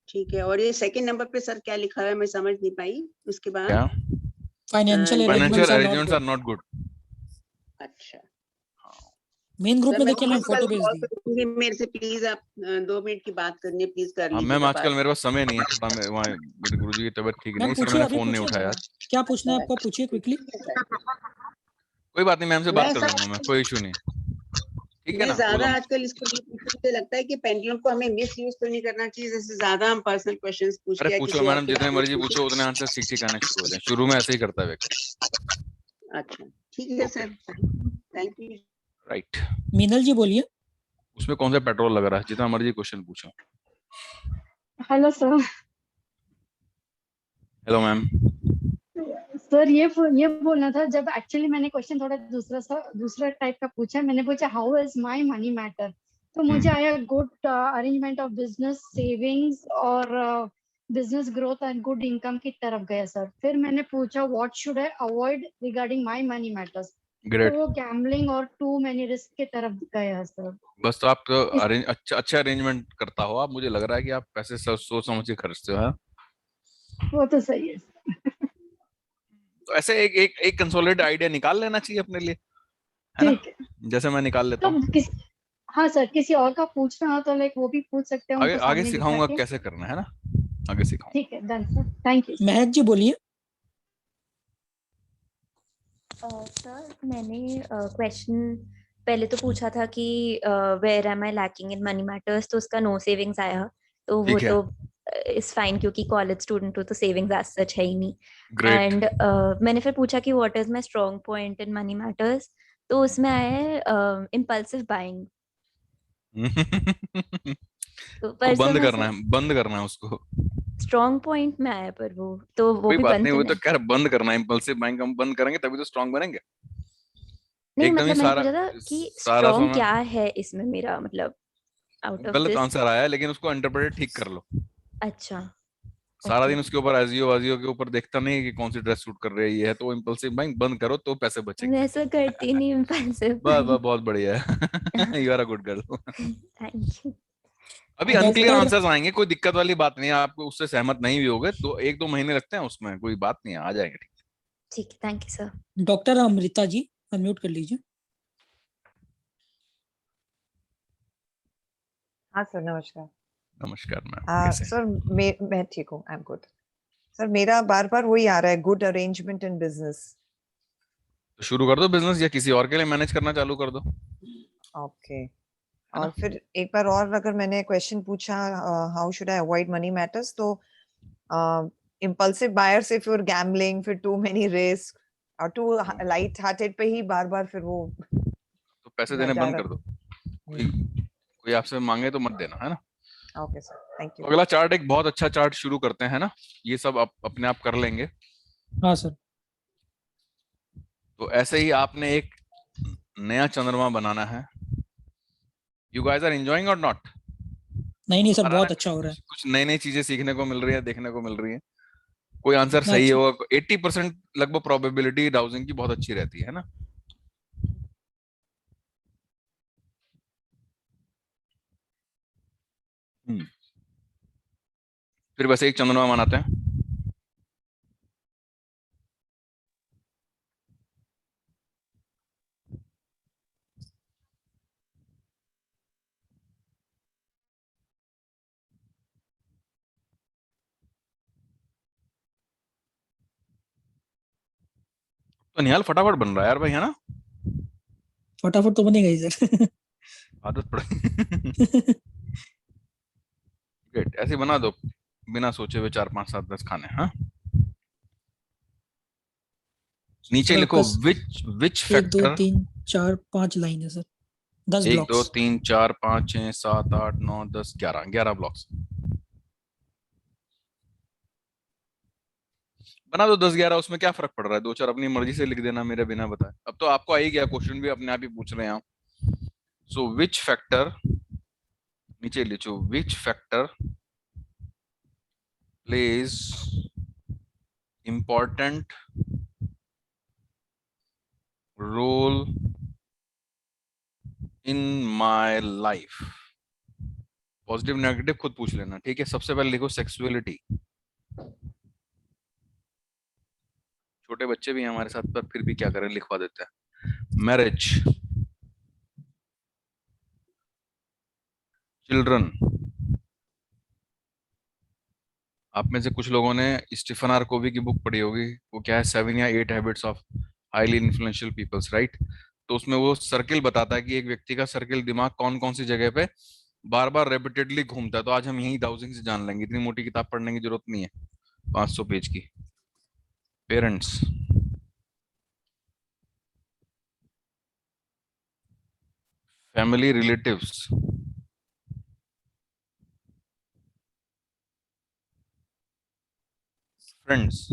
ठीक है, और ये सेकंड नंबर पे सर क्या लिखा है मैं समझ नहीं पाई उसके बाद। क्या? Financial financial arrangements are not good. अच्छा, मेन ग्रुप सर में मैं देखिए मैं फोटो भेज दी। करूंगी, मेरे से प्लीज आप 2 मिनट की बात करनी है, प्लीज कर हाँ लीजिए। मैम, आजकल मेरे पास समय नहीं है, थोड़ा वहाँ मेरे गुरुजी की तबीयत ठीक नहीं, मैम इसलिए पूछिए, मैंने अभी फोन नहीं पूछिए उठाया। क्या पूछना है आपको, पूछिए क्विकली। कोई बात नहीं, मैम से बात कर लूंगा मैं, कोई इशू नहीं, ठीक है मैं ना। ज्यादा आजकल इसको मुझे लगता है कि पेंडुलम को हमें मिस यूज तो नहीं करना चाहिए, जैसे ज्यादा हम पर्सनल क्वेश्चंस पूछ अरे के पूछो मैडम, जितने मर्जी पूछो, उतने आंसर ठीक ठीक आने शुरू हो जाए, शुरू में ऐसे ही करता है व्यक्ति। अच्छा ठीक है sir, thank you. Right, Minal ji बोलिए। उसमें कौन सा पेट्रोल लग रहा है, जितना मर्जी क्वेश्चन पूछो। Hello sir. Hello ma'am. Sir ये बोलना था, जब एक्चुअली मैंने क्वेश्चन थोड़ा दूसरा टाइप का पूछा, मैंने पूछा how is my money matter, तो मुझे आया good arrangement of business savings और business growth and good income की तरफ गया सर। फिर मैंने पूछा what should I avoid regarding my money matters, तो वो गैम्बलिंग और टू मेनी रिस्क की तरफ गया सर। बस तो आप तो अच्छा अरेंजमेंट करता हो आप, मुझे लग रहा है कि आप पैसे सोच समझ के खर्चते हो। वो तो सही है। तो ऐसे एक कंसोलिडेटेड आइडिया निकाल लेना चाहिए अपने लिए, है ना, जैसे मैं निकाल लेता हूँ। हाँ सर, किसी और का पूछना हो तो लाइक वो भी पूछ सकते हैं। आगे सिखाऊंगा कैसे करना है ना, आगे सिखाऊंगा। ठीक है, डन सर, थैंक यू। महक जी बोलिए। सर मैंने क्वेश्चन पहले तो पूछा था कि where am I lacking in money matters, तो उसका नो सेविंग्स आया, तो वो तो इज फाइन क्योंकि कॉलेज स्टूडेंट हो तो सेविंग्स एज सच है ही नहीं. ग्रेट. एंड मैंने फिर पूछा कि what is my strong point in money matters, तो उसमें आया है इम्पल्सिव बाइंग. तो पर बंद करना है, बंद करना है उसको. स्ट्रॉन्ग पॉइंट में आया, पर वो कोई भी बात बंद नहीं, वो करना तो है. क्या बंद करना है. इम्पल्सिव बाइंग हम बंद करेंगे तभी तो स्ट्रांग बनेंगे. नहीं एकदम ही मतलब मैंने सारा पूछा था कि सारा स्ट्रॉन्ग सोना क्या है इसमें मेरा, मतलब आउट ऑफ गलत दिस. आंसर आया है, लेकिन उसको इंटरप्रेट ठीक कर लो. अच्छा. सारा Okay. दिन उसके ऊपर आजियो के ऊपर देखता नहीं है कि कौन सी ड्रेस सूट कर रही है, ये है, तो इम्पल्सिव बाइंग बंद करो तो पैसे बचेंगे. मैं ऐसा करती नहीं इम्पल्सिव बस बाइंग. बहुत बढ़िया है. You are a good girl. Thank you. अभी अनक्लियर डॉक्टर आंसर्स आएंगे, कोई दिक्कत वाली बात नहीं है. आप उससे सहमत नहीं भी होगे तो 1-2 महीने लगते हैं, उसमें कोई बात नहीं है, आ जाएंगे. ठीक. ठीक है, thank you sir. Doctor Amrita ji unmute कर लीजिए. हाँ सर, नमस्कार. नमस्कार मैम, कैसे हैं? सर मैं ठीक हूँ, आई एम गुड. सर मेरा बार बार वही आ रहा है, गुड अरेंजमेंट इन बिजनेस. तो शुरू कर दो बिजनेस, या किसी और के लिए मैनेज करना चालू कर दो. ओके. और फिर एक बार और अगर मैंने क्वेश्चन पूछा how should I avoid money matters, तो impulsive buyers if you are gambling, फिर टू मेनी रिस्क और टू लाइट हार्टेड पे ही बार बार फिर वो तो पैसे देने जा बंद रहा. कर दो. कोई आपसे मांगे तो मत देना, है ना. ओके सर, थैंक तो यू. अगला चार्ट एक बहुत अच्छा चार्ट शुरू करते हैं ना. ये सब अपने आप कर लेंगे. हाँ सर. तो ऐसे ही आपने एक नया चंद्रमा बनाना है. यू गाइस आर एंजॉयिंग और नॉट? नहीं सर, बहुत अच्छा हो रहा है. कुछ नई नई चीजें सीखने को मिल रही है, देखने को मिल रही है. कोई आंसर इतना सही अच्छा. होगा. 80% लगभग प्रोबेबिलिटी डाउजिंग की बहुत अच्छी रहती है ना. फिर वैसे एक चंद्रमा बनाते हैं. तो निहाल फटाफट बन रहा है यार भाई, है ना. फटाफट तो बनेगा ही सर. आदत पड़. ग्रेट. ऐसे बना दो बिना सोचे हुए 4 5 7 10 खाने. हाँ, नीचे लिखो विच 1 2 फैक्टर. 3 4 5 लाइन है सर. 10 1 2 ब्लॉक्स. 3 4 5 6 7 8 9 10 11 ब्लॉक्स बना दो. 10 11 उसमें क्या फर्क पड़ रहा है. 2 4 अपनी मर्जी से लिख देना मेरे बिना बताए. अब तो आपको आ ही गया, क्वेश्चन भी अपने आप ही पूछ रहे हैं आप. सो विच फैक्टर, नीचे लिखो which factor plays important role in my life. Positive negative खुद पूछ लेना, ठीक है. सबसे पहले लिखो सेक्सुअलिटी. छोटे बच्चे भी हैं हमारे साथ, पर फिर भी क्या करें, लिखवा देते हैं. Marriage, children. आप में से कुछ लोगों ने स्टीफन आर कोवी की बुक पढ़ी होगी. वो क्या है, 7 या 8 habits of highly influential peoples, right. तो उसमें वो सर्किल बताता है कि एक व्यक्ति का सर्किल दिमाग कौन कौन सी जगह पे बार बार रेपिटेडली घूमता है. तो आज हम यही डाउजिंग से जान लेंगे. इतनी मोटी किताब पढ़ने की जरूरत नहीं है, 500 पेज की. Parents, family relatives, friends,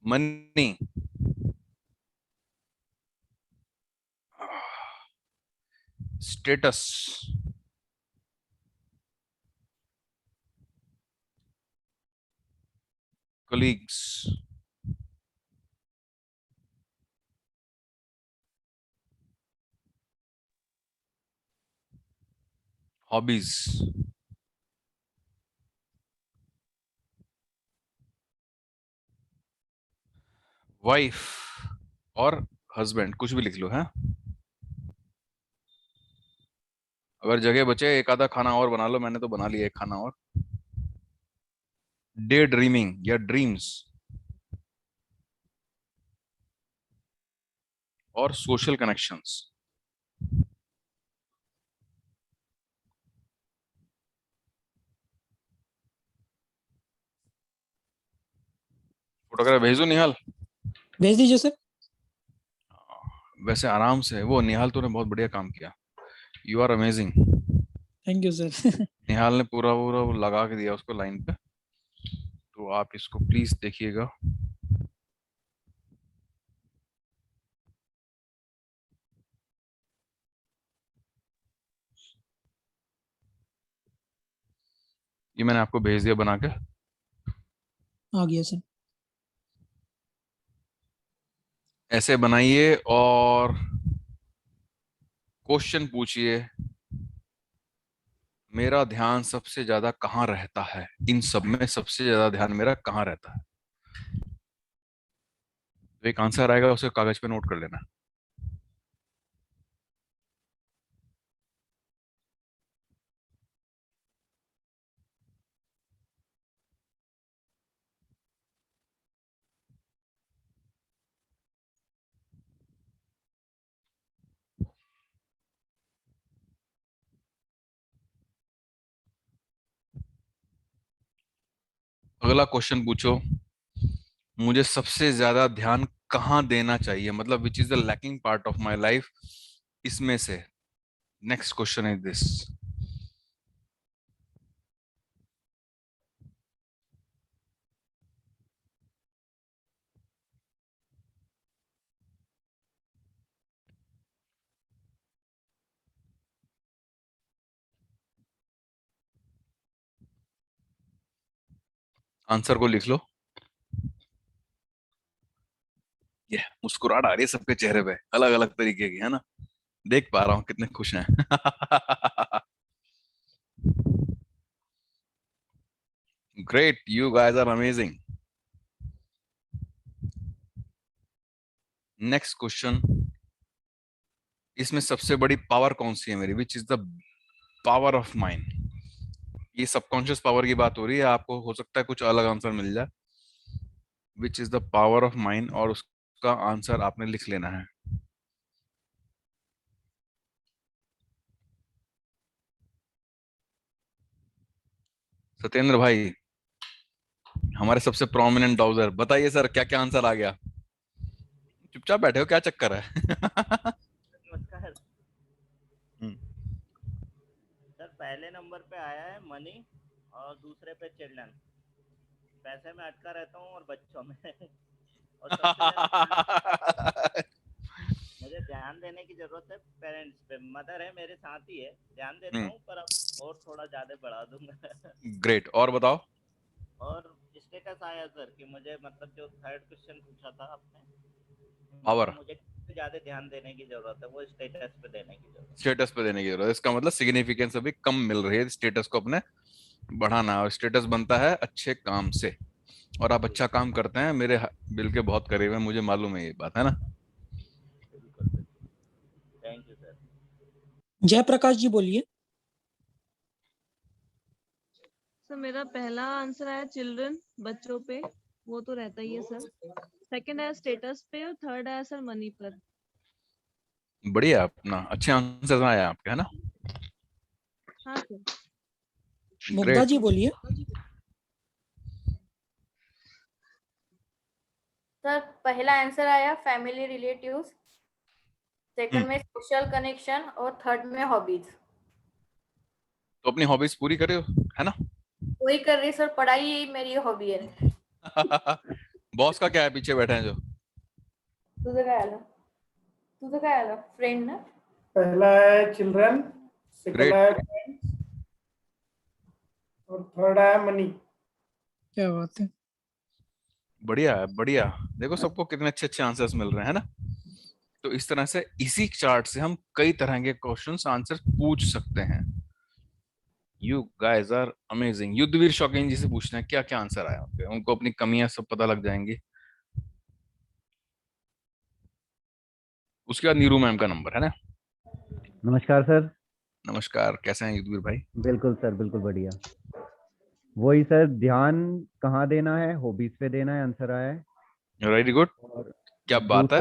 money, status, colleagues, hobbies, wife और हस्बैंड. कुछ भी लिख लो है. अगर जगह बचे एक आधा खाना और बना लो. मैंने तो बना लिया एक खाना और. डे ड्रीमिंग या ड्रीम्स, और सोशल कनेक्शंस. फोटोग्राफ भेजो निहाल। भेज दीजिए सर। वैसे आराम से वो निहाल, तूने बहुत बढ़िया काम किया। You are amazing. Thank you sir. Nihal ने पूरा पूरा वो लगा के दिया उसको लाइन पे, तो आप इसको प्लीज देखिएगा। ये मैंने आपको भेज दिया बना के। आ गया सर। ऐसे बनाइए और क्वेश्चन पूछिए, मेरा ध्यान सबसे ज्यादा कहाँ रहता है, इन सब में सबसे ज्यादा ध्यान मेरा कहाँ रहता है। तो एक आंसर आएगा, उसे कागज पे नोट कर लेना। अगला क्वेश्चन पूछो, मुझे सबसे ज्यादा ध्यान कहाँ देना चाहिए, मतलब विच is the lacking part of my life, इसमें से। Next question is this. Answer को लिख लो। ये मुस्कुराहट आ रही है सबके चेहरे पे, अलग अलग तरीके की, है ना। देख पा रहा हूँ कितने खुश हैं। Great, you guys are amazing. Next question, इसमें सबसे बड़ी पावर कौन सी है मेरी, which is the power of mind. ये सबकॉन्शियस पावर की बात हो रही है, आपको हो सकता है कुछ अलग आंसर मिल जाए। विच is the power of mind, और उसका आंसर आपने लिख लेना है। सत्येंद्र भाई, हमारे सबसे प्रोमिनेंट डाउजर, बताइए सर क्या क्या आंसर आ गया। चुपचाप बैठे हो, क्या चक्कर है। नमस्कार सर। पहले नंबर पे आया है मनी और दूसरे पे चिल्ड्रन। पैसे में अटका रहता हूँ और बच्चों में। और सबसे ज्यादा मुझे ध्यान देने की जरूरत है पेरेंट्स पे। मदर है मेरे साथ ही है, ध्यान देता हूँ पर अब और थोड़ा ज्यादा बढ़ा दूंगा। ग्रेट, और बताओ। और स्टेटस आया सर कि मुझे मतलब जो थर्ड क्वेश्चन पूछा था आपने, पावर, मुझे ज्यादा ध्यान देने की जरूरत है, वो स्टेटस पे देने की जरूरत है। स्टेटस पे देने की जरूरत है, इसका मतलब सिग्निफिकेंस अभी कम मिल रही है, स्टेटस को अपने बढ़ाना है। और स्टेटस बनता है अच्छे काम से, और आप अच्छा काम करते हैं, मेरे दिल के बहुत करीब है, मुझे मालूम है ये बात, है ना। Thank you sir. Jayprakash ji बोलिए। सर मेरा पहला आंसर आया चिल्ड्रन, बच्चों पे, वो तो रहता ही है सर। सेकंड आया स्टेटस पे और थर्ड आया सर मनी पर। बढ़िया, अपना अच्छे आंसर आया आपके, है ना। हाँ सर। मुग्धा जी बोलिए। सर पहला आंसर आया फैमिली रिलेटिव्स, सेकंड में सोशल कनेक्शन और थर्ड में हॉबीज। तो अपनी हॉबीज पूरी करे हो, है ना। वही कर रही सर, पढ़ाई ही मेरी हॉबी है। बॉस का क्या है, पीछे बैठे हैं जो। तुझं काय आलं फ्रेंड ना। पहला है चिल्ड्रन, सेकंड है फ्रेंड्स और थर्ड है मनी। क्या बात है, बढ़िया है, बढ़िया। देखो सबको कितने अच्छे अच्छे आंसर्स मिल रहे हैं ना। तो इस तरह से इसी चार्ट से हम कई तरह के क्वेश्चंस आंसर पूछ सकते हैं। You guys are amazing. Yudhveer Shaukeen ji से पूछना है क्या क्या आंसर आया आपके, उनको अपनी कमियां सब पता लग जाएंगी। उसके बाद नीरू मैम का नंबर है ना। नमस्कार सर। नमस्कार, कैसे हैं युद्धवीर भाई। बिल्कुल सर, बिल्कुल बढ़िया। वही सर, ध्यान कहाँ देना है, हॉबीज पे देना है, आंसर आया है। वेरी गुड, क्या बात है,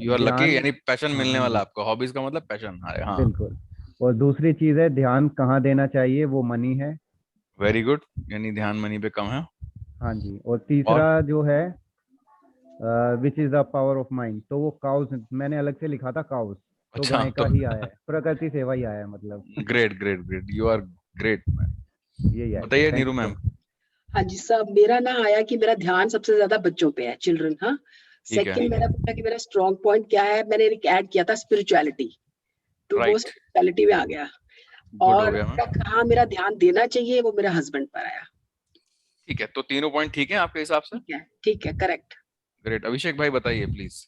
यू आर लकी। यानी पैशन हाँ, मिलने हाँ वाला जी, आपको, हॉबीज का मतलब पैशन। हाँ बिल्कुल। और दूसरी चीज है ध्यान कहाँ देना चाहिए, वो मनी है। वेरी गुड, यानी ध्यान मनी पे कम है। हाँ जी। और तीसरा जो है विच is the power of mind, तो वो काउस मैंने अलग से लिखा था काउस, तो अच्छा, गाय का तो ही आया है, प्रकृति सेवा ही आया है मतलब। Great great great, you are great ma'am. यही है। बताइए Thank Neeru you, ma'am. sir. हाँ जी साहब, मेरा ना आया कि मेरा ध्यान सबसे ज्यादा बच्चों पे है, चिल्ड्रन। हाँ, ठीक है, सेकंड मेरा पूछा कि मेरा स्ट्रॉन्ग पॉइंट क्या है, मैंने एक ऐड किया था स्पिरिचुअलिटी, तो वो राइट, स्पिरिचुअलिटी में आ गया। गुड हो और गया मैम। कहाँ मेरा ध्यान देना चाहिए वो मेरा हस्बैंड पर आया। ठीक है, तो तीनों पॉइंट ठीक है आपके हिसाब से? ठीक है, करेक्ट। ग्रेट। अभिषेक भाई बताइए प्लीज।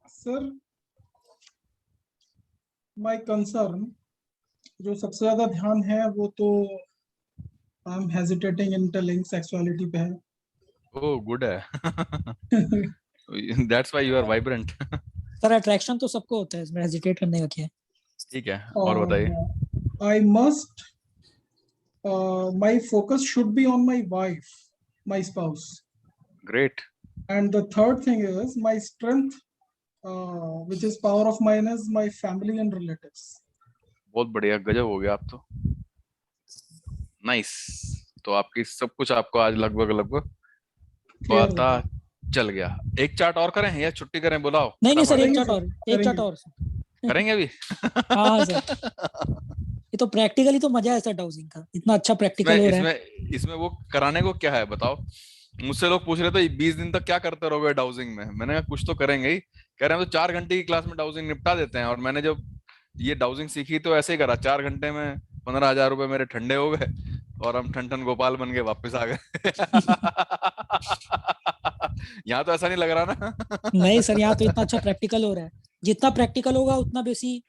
सर माय कंसर्न, जो सबसे ज्यादा ध्यान है वो तो I am hesitating in telling sexuality पे है। ओह गुड है। That's why you are vibrant. Sir attraction तो सबको होता है, इसमें हेजिटेट करने का क्या है? ठीक है, और बताइए। I must my focus should be on my wife, my spouse. Great. And the third thing is my strength, which is power of mine, is my family and relatives. बहुत बढ़िया, गजब हो गया आप तो। नाइस। तो आपकी सब कुछ आपको आज लगभग लगभग पता चल गया। एक चार्ट और करें या छुट्टी करें? बुलाओ नहीं नहीं सर, फटाफट। एक चार्ट और, एक चार्ट और। करेंगे अभी? हाँ सर, ये तो प्रैक्टिकली तो मजा है सर डाउजिंग का, इतना अच्छा प्रैक्टिकल हो रहा है। इसमें वो कराने को क्या है बताओ? मुझसे लोग पूछ रहे थे 20 दिन तक क्या करते रहोगे डाउजिंग में। मैंने कहा कुछ तो करेंगे ही। कह रहे हैं तो 4 घंटे की क्लास में डाउजिंग निपटा देते हैं। और मैंने जब ये डाउजिंग सीखी तो ऐसे ही करा, 4 घंटे में 15,000 रुपए मेरे ठंडे हो गए और हम ठन ठन गोपाल बन के वापस आ गए। यहाँ तो ऐसा नहीं लग रहा ना? नहीं सर, यहाँ तो इतना अच्छा प्रैक्टिकल हो रहा है, जितना प्रैक्टिकल होगा उतना बेसी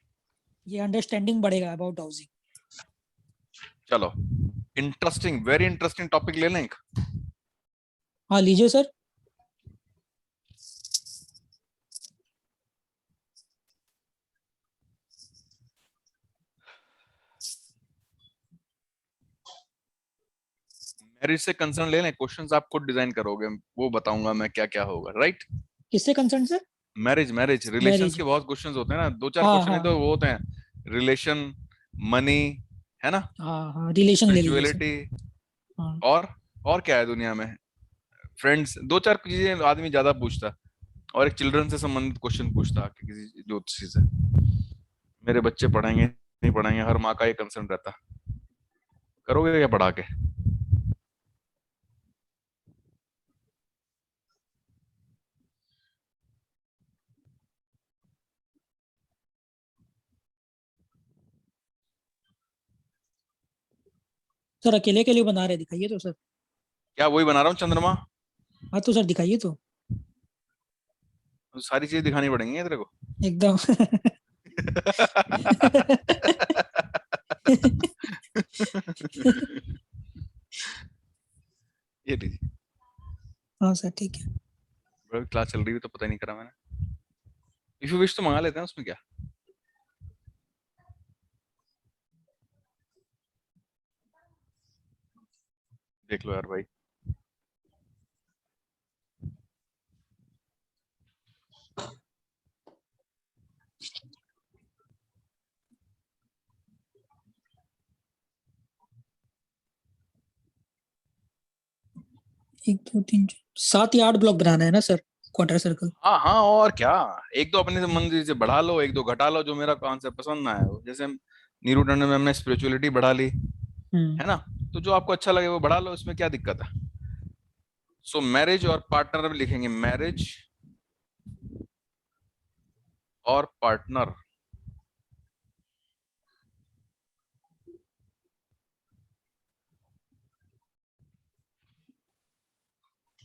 ये अंडरस्टैंडिंग बढ़ेगा अबाउट डाउजिंग। चलो, इंटरेस्टिंग, वेरी इंटरेस्टिंग टॉपिक ले लें। हाँ लीजिए सर। मैरिज से कंसर्न ले लें, क्वेश्चंस आप खुद डिजाइन करोगे, वो बताऊंगा मैं क्या क्या होगा। राइट? किससे concern sir? Marriage marriage relations के बहुत क्वेश्चंस होते हैं ना, 2-4 हाँ क्वेश्चन ही हाँ तो वो होते हैं। रिलेशन, मनी, है ना, हाँ हाँ, रिलेशन ले लीजिए सर। स्पिरिचुअलिटी, हाँ और क्या है दुनिया में, फ्रेंड्स, 2-4 चीजें आदमी ज्यादा पूछता। और एक चिल्ड्रन से संबंधित क्वेश्चन पूछता कि किसी ज्योतिषी से, मेरे बच्चे पढ़ेंगे नहीं पढ़ेंगे, हर माँ का ये कंसर्न रहता। करोगे क्या पढ़ा के? सर अकेले के लिए बना रहे, दिखाइए तो सर। क्या वही बना रहा हूँ, चंद्रमा? हाँ तो सर दिखाइए तो। तो सारी चीज दिखानी पड़ेंगी तेरे को एकदम। ये लीजिए। हाँ सर ठीक है। बड़ी क्लास चल रही है तो पता ही नहीं करा मैंने। इफ यू विश तो मंगा लेते हैं, उसमें क्या। देख लो यार भाई। एक दो तीन 7 या 8 ब्लॉक बनाना है ना सर, क्वार्टर सर्कल। हाँ हाँ, और क्या। एक तो अपने मंदिर से बढ़ा लो, एक दो घटा लो, जो मेरा कॉन्सेप्ट पसंद ना है। जैसे नीरू टंडन मैम ने स्पिरिचुअलिटी बढ़ा ली, है ना, तो जो आपको अच्छा लगे वो बढ़ा लो, इसमें क्या दिक्कत है। सो मैरिज और पार्टनर भी लिखेंगे, मैरिज और पार्टनर।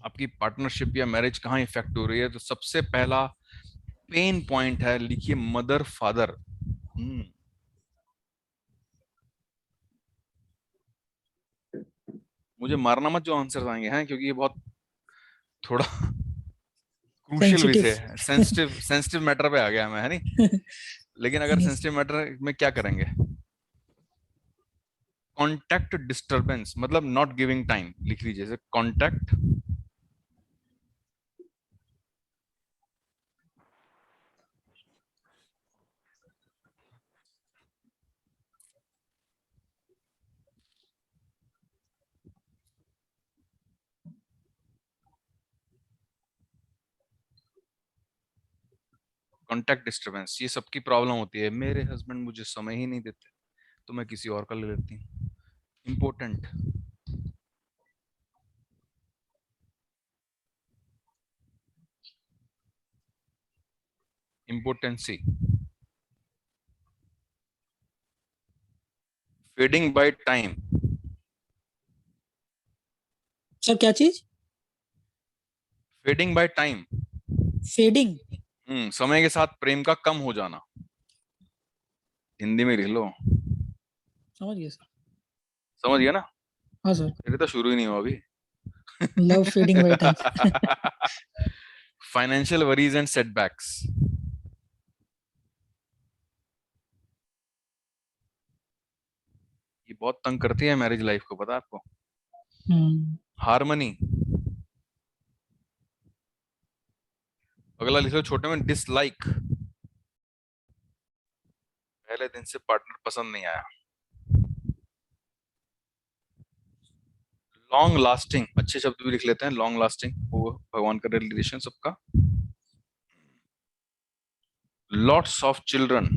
आपकी पार्टनरशिप या मैरिज कहाँ इफेक्ट हो रही है? तो सबसे पहला पेन पॉइंट है, लिखिए मदर फादर। मुझे मारना मत जो आंसर आएंगे हैं, क्योंकि ये बहुत थोड़ा क्रूशियल विषय है, सेंसिटिव सेंसिटिव मैटर पे आ गया मैं, है नहीं। लेकिन अगर सेंसिटिव मैटर में क्या करेंगे, कॉन्टैक्ट डिस्टरबेंस मतलब नॉट गिविंग टाइम लिख लीजिए, जैसे कॉन्टैक्ट कॉन्टैक्ट डिस्टरबेंस, ये सबकी प्रॉब्लम होती है। मेरे हस्बैंड मुझे समय ही नहीं देते तो मैं किसी और का ले लेती हूँ। Important, impotency, fading by time. Sir क्या चीज? Fading by time, fading? समय के साथ प्रेम का कम हो जाना। हिंदी में लिख लो। समझ गए सर। समझ गया ना? हाँ सर। मेरे तो शुरू ही नहीं हुआ अभी। Love fading by time. Financial worries and setbacks. ये बहुत तंग करती है मैरिज लाइफ को, पता है आपको? हार्मनी। अगला लिख लो छोटे में, डिसलाइक। पहले दिन से पार्टनर पसंद नहीं आया। लॉन्ग लास्टिंग, अच्छे शब्द भी लिख लेते हैं। लॉन्ग लास्टिंग, वो भगवान का रिलेशन सबका। लॉट्स ऑफ चिल्ड्रन,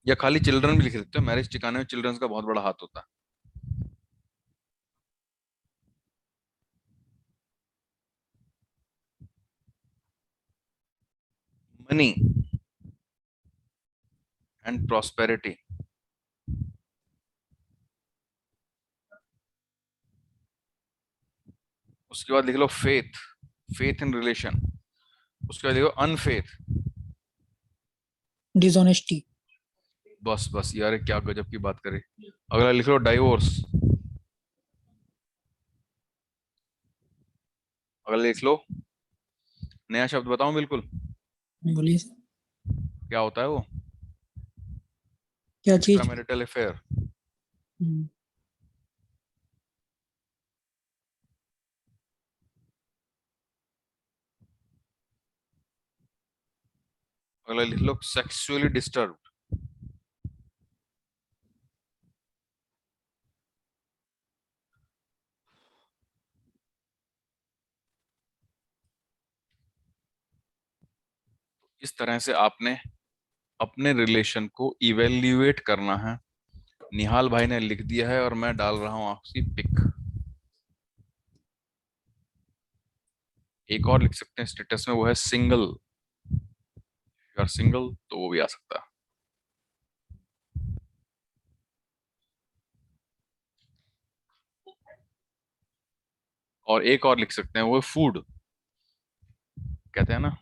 या खाली चिल्ड्रन भी लिख देते हो। मैरिज टिकाने में चिल्ड्रन का बहुत बड़ा हाथ होता है। Money and prosperity. उसके बाद लिख लो फेथ, फेथ इन रिलेशन। उसके बाद लिखो अनफेथ, डिसऑनेस्टी। बस बस यार, क्या गजब की बात करे। अगला लिख लो डाइवोर्स। अगला लिख लो, नया शब्द बताऊं? बिल्कुल। बोलिए सर। क्या होता है वो? क्या चीज? Extramarital affair. अगला लिख लो सेक्सुअली डिस्टर्ब। इस तरह से आपने अपने रिलेशन को इवेल्युएट करना है। निहाल भाई ने लिख दिया है और मैं डाल रहा हूं आपकी पिक। एक और लिख सकते हैं स्टेटस में, वो है सिंगल। अगर सिंगल तो वो भी आ सकता है। और एक और लिख सकते हैं, वो फूड। कहते हैं ना,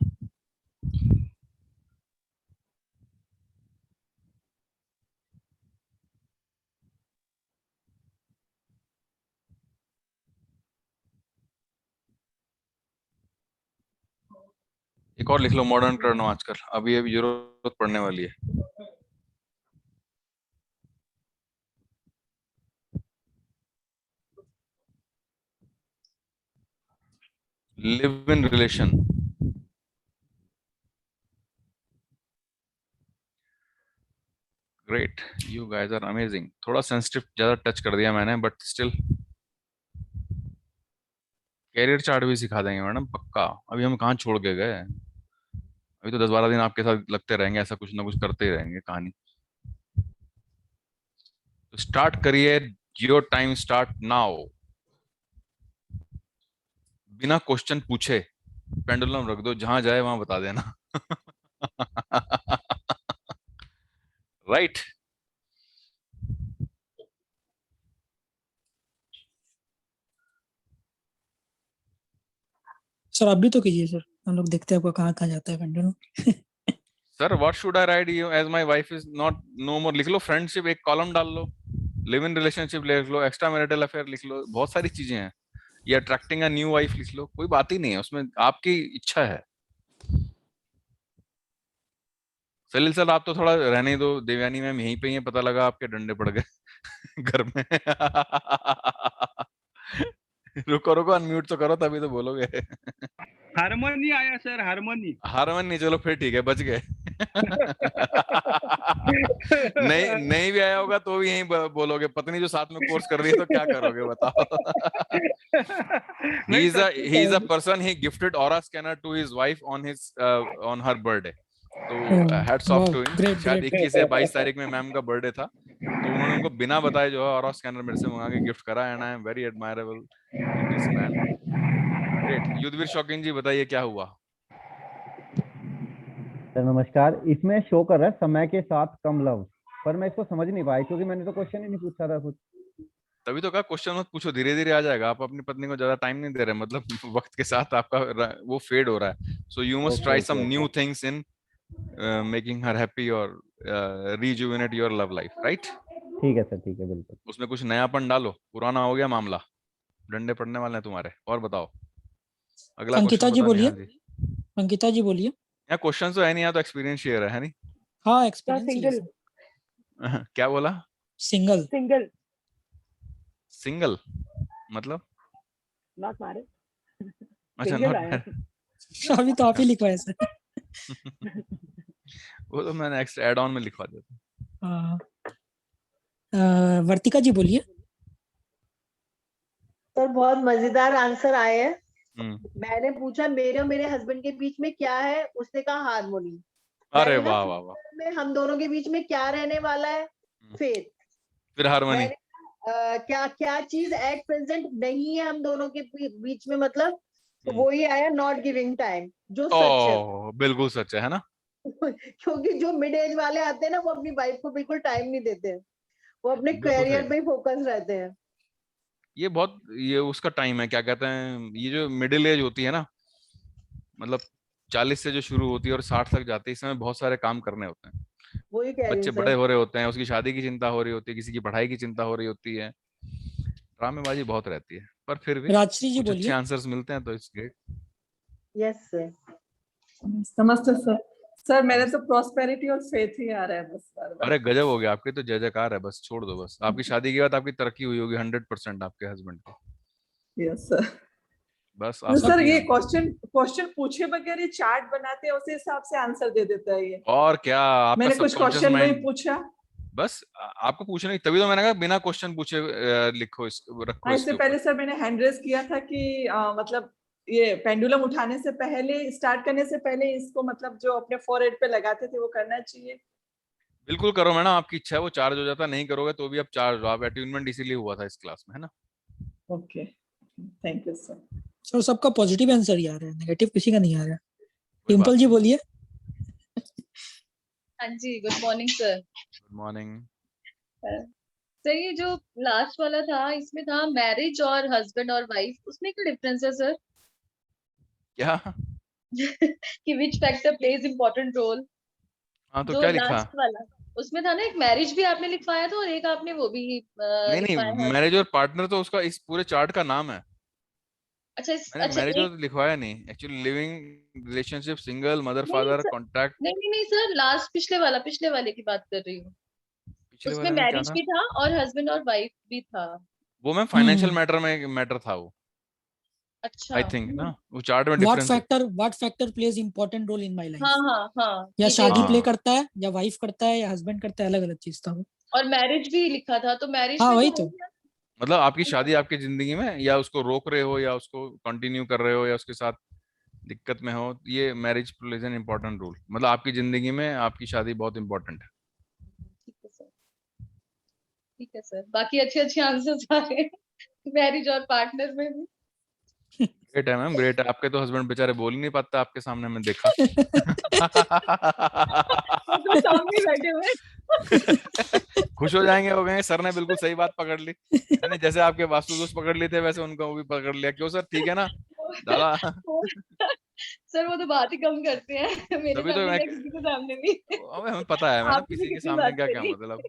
एक और लिख लो मॉडर्न करनो आजकल, अभी अभी जरूरत पड़ने वाली है। Live in relation. Great, you guys are amazing. थोड़ा सेंसिटिव ज्यादा टच कर दिया मैंने, बट स्टिल कैरियर चार्ट भी सिखा देंगे मैडम, पक्का। अभी हम कहाँ छोड़ के गए? अभी तो 10-12 दिन आपके साथ लगते रहेंगे, ऐसा कुछ ना कुछ करते ही रहेंगे कहानी। तो स्टार्ट करिए, योर टाइम स्टार्ट नाउ। बिना क्वेश्चन पूछे पेंडुलम रख दो, जहां जाए वहां बता देना। राइट। सर आप भी तो कीजिए सर, हम लोग देखते हैं आपका कहाँ कहाँ जाता है pendulum. Sir what should I write you as my wife is not no more? लिख लो फ्रेंडशिप, एक कॉलम डाल लो। लिव इन रिलेशनशिप लिख लो, एक्स्ट्रा मैरिटल अफेयर लिख लो, बहुत सारी चीजें हैं। ये अट्रैक्टिंग अ न्यू वाइफ लिख लो, कोई बात ही नहीं है उसमें, आपकी इच्छा है। सलील सर आप तो थोड़ा रहने दो, देवयानी मैम यहीं पे ही है, पता लगा आपके डंडे पड़ गए घर में। रुको रुको, अनम्यूट तो करो तभी तो बोलोगे। हारमोनी आया सर, हारमोनी। हारमोनी, चलो फिर ठीक है, बच गए। नहीं भी आया होगा तो भी यही बोलोगे, पत्नी जो साथ में कोर्स कर रही है तो क्या करोगे बताओ। he is a person, he gifted aura scanner to his wife on her birthday, तो हैट्स ऑफ टू हिम। शायद 21 या 22 तारीख में मैम का बर्थडे था, तो उन्होंने उनको बिना बताए जो है ऑरा स्कैनर मेरे से मंगा के गिफ्ट करा, and I am very admirable to this man. Great. Yudhveer Shaukeen ji बताइए क्या हुआ। सर नमस्कार, इसमें शो कर रहा है समय के साथ कम लव, पर मैं इसको समझ नहीं पाया क्योंकि मैंने तो क्वेश्चन ही नहीं पूछा था कुछ। तभी तो कहा क्वेश्चन मत पूछो, धीरे धीरे आ जाएगा। आप अपनी पत्नी को ज्यादा टाइम नहीं दे रहे, मतलब वक्त के साथ आपका वो फेड हो रहा है। So you must try some new things in making her happy और rejuvenate your love life, right? ठीक है सर, ठीक है, बिल्कुल। उसमें कुछ नयापन डालो, पुराना हो गया मामला, डंडे पड़ने वाले हैं तुम्हारे। और बताओ अगला। अंकिता जी बोलिए। अंकिता जी बोलिए। यहाँ क्वेश्चन तो है नहीं, यहाँ तो एक्सपीरियंस शेयर है नहीं? हाँ एक्सपीरियंस। सिंगल। क्या बोला? सिंगल। सिंगल। सिंगल मतलब? Not married. अच्छा, नॉट मैरिड। अभी तो आप ही लिखवाए सर। वो तो मैंने नेक्स्ट ऐड ऑन में लिखवा दिया था। वर्तिका जी बोलिए। सर बहुत मजेदार आंसर आए हैं। मैंने पूछा मेरे और मेरे हस्बैंड के बीच में क्या है, उसने कहा हार्मोनी। अरे वाह वाह वाह। में हम दोनों के बीच में क्या रहने वाला है? फेथ। फिर हार्मोनी। क्या क्या चीज एट प्रेजेंट नहीं है हम दोनों के बीच में, मतलब तो वो ही आया नॉट गिविंग टाइम, जो सच है। बिल्कुल सच है ना। क्योंकि जो मिड एज वाले आते हैं ना, वो अपनी वाइफ को बिल्कुल टाइम नहीं देते हैं, वो अपने करियर पे ही फोकस रहते हैं। ये उसका टाइम है, क्या कहते हैं, ये जो मिडिल एज होती है ना, मतलब 40 से जो शुरू होती है और 60 तक जाती है, इसमें बहुत सारे काम करने होते हैं। वही कह रही हूं बच्चे सर। बड़े हो रहे होते हैं, उसकी शादी की चिंता हो रही होती है, किसी की पढ़ाई की चिंता हो रही होती है, ड्रामेबाजी बहुत रहती है, पर फिर भी राजश्री जी कुछ अच्छे बोलिए। आंसर्स मिलते हैं तो इट्स ग्रेट। Yes sir. नमस्ते सर। सर मेरे तो प्रॉस्पेरिटी और फेथ ही आ रहा है बस बार-बार। अरे गजब हो गया, आपकी तो जय जयकार है, बस छोड़ दो। बस आपकी शादी के बाद आपकी तरक्की हुई होगी 100% आपके हस्बैंड की। Yes sir. बस तो सर ये क्वेश्चन पूछे बगैर ये चार्ट बनाते हैं, उसी हिसाब से आंसर दे देता है ये। और क्या, आपका मैंने कुछ subconscious क्वेश्चन नहीं mind- पूछा। बस आपको पूछना ही, तभी तो मैंने कहा बिना क्वेश्चन पूछे लिखो, रखो हाँ, इससे इसके पहले ऊपर। सर मैंने हैंड रेज किया था कि मतलब ये पेंडुलम उठाने से पहले, स्टार्ट करने से पहले इसको मतलब जो अपने फोरहेड पे लगाते थे वो करना चाहिए। बिल्कुल करो मैडम, आपकी इच्छा है, वो चार्ज हो जाता, नहीं करोगे तो भी आप चार्ज हो। आप अट्यूनमेंट इसीलिए हुआ था इस क्लास में, है ना? Okay, thank you sir. Sir सबका पॉजिटिव आंसर ही आ रहा है, नेगेटिव किसी का नहीं आ रहा। डिम्पल जी बोलिए। हाँ जी, good morning sir. Good morning. Sir ये जो लास्ट वाला था, इसमें था मैरिज और हस्बैंड और वाइफ, उसमें क्या डिफरेंस है सर? क्या? कि which factor plays important role? हाँ तो जो क्या लिखा? लास्ट वाला उसमें था ना, एक मैरिज भी आपने लिखवाया था और एक आपने वो भी नहीं लिखवाया नहीं, है। मैरिज और पार्टनर तो उसका इस पूरे चार्ट का नाम है। अच्छा मैंने मैरिज और लिखवाया नहीं, actually living relationship, single, mother father, contract. नहीं सर, लास्ट पिछले वाले की बात कर रही हूँ। पिछले उसमें वाले में क्या मैरिज था? भी था और हस्बैंड और वाइफ भी था। वो मैम फाइनेंशियल मैटर था वो, अच्छा। आई थिंक ना, वो चार्ट में व्हाट डिफरेंस है। Factor plays important role in my life? हाँ या ये शादी हाँ। प्ले करता है, या वाइफ करता है, या हस्बैंड करता है, अलग अलग चीज था वो। और मैरिज भी लिखा था, तो मैरिज हाँ में वही तो तो। हो गया। मतलब आपकी शादी आपकी जिंदगी में, या उसको रोक रहे हो, या उसको कंटिन्यू कर रहे हो, या उसके साथ दिक्कत में हो, ये marriage plays an important role. मतलब आपकी जिंदगी में आपकी शादी बहुत इंपॉर्टेंट है। ठीक है सर, बाकी अच्छे आंसर्स आ रहे हैं मैरिज और पार्टनर में भी। ग्रेट है मैम, ग्रेट है। आपके तो हस्बैंड बेचारे बोल ही नहीं पाते आपके सामने, मैं देखा। वो तो सामने बैठे हुए। खुश हो जाएंगे, हो गए सर ने बिल्कुल सही बात पकड़ ली, यानी जैसे आपके वास्तु दोष पकड़ लिए थे वैसे उनको वो भी पकड़ लिया। क्यों सर, ठीक है ना दादा? सर वो तो बात ही कम करते हैं, मेरे तभी तो सामने मैं, या किसी के सामने भी। हमें पता है मैडम आपने किसी के कितनी सामने बात क्या क्या करी। मतलब।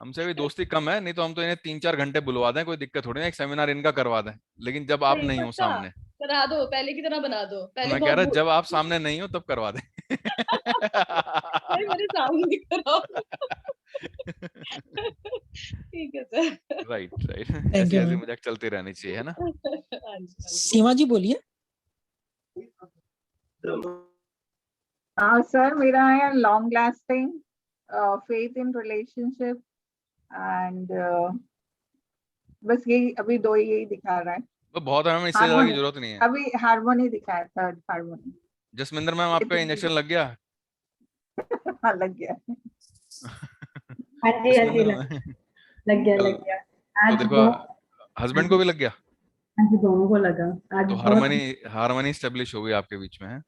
हमसे भी दोस्ती कम है, नहीं तो हम तो इन्हें 3-4 घंटे बुलवा दें, कोई दिक्कत थोड़ी ना, एक सेमिनार इनका करवा दें, लेकिन जब आप नहीं, नहीं हो पक्का सामने, करा दो, पहले की तरह बना दो। पहले मैं कह बहुत रहा जब आप सामने नहीं हो तब करवा दें। नहीं, मेरे सामने कराओ। ठीक है सर। राइट Thank ऐसी you, ऐसी ma'am. मजाक चलती रहनी चाहिए, है ना? हाँ जी। सीमा जी बोलिए। सर मेरा है long lasting, faith in relationship and बस यही अभी दो यही दिखा रहा है। तो बहुत है मैम, इससे ज्यादा की जरूरत नहीं है। अभी हार्मोनी दिखाया, थर्ड हार्मोनी। जसमिंदर मैम आपका इंजेक्शन लग गया? हाँ लग गया। हाँ जी लग गया। तो देखो हस्बैंड को भी लग गया। हाँ जी दोनों को लगा आज। तो हार्मनी स्टेब्लिश हो गई आपके बीच में है।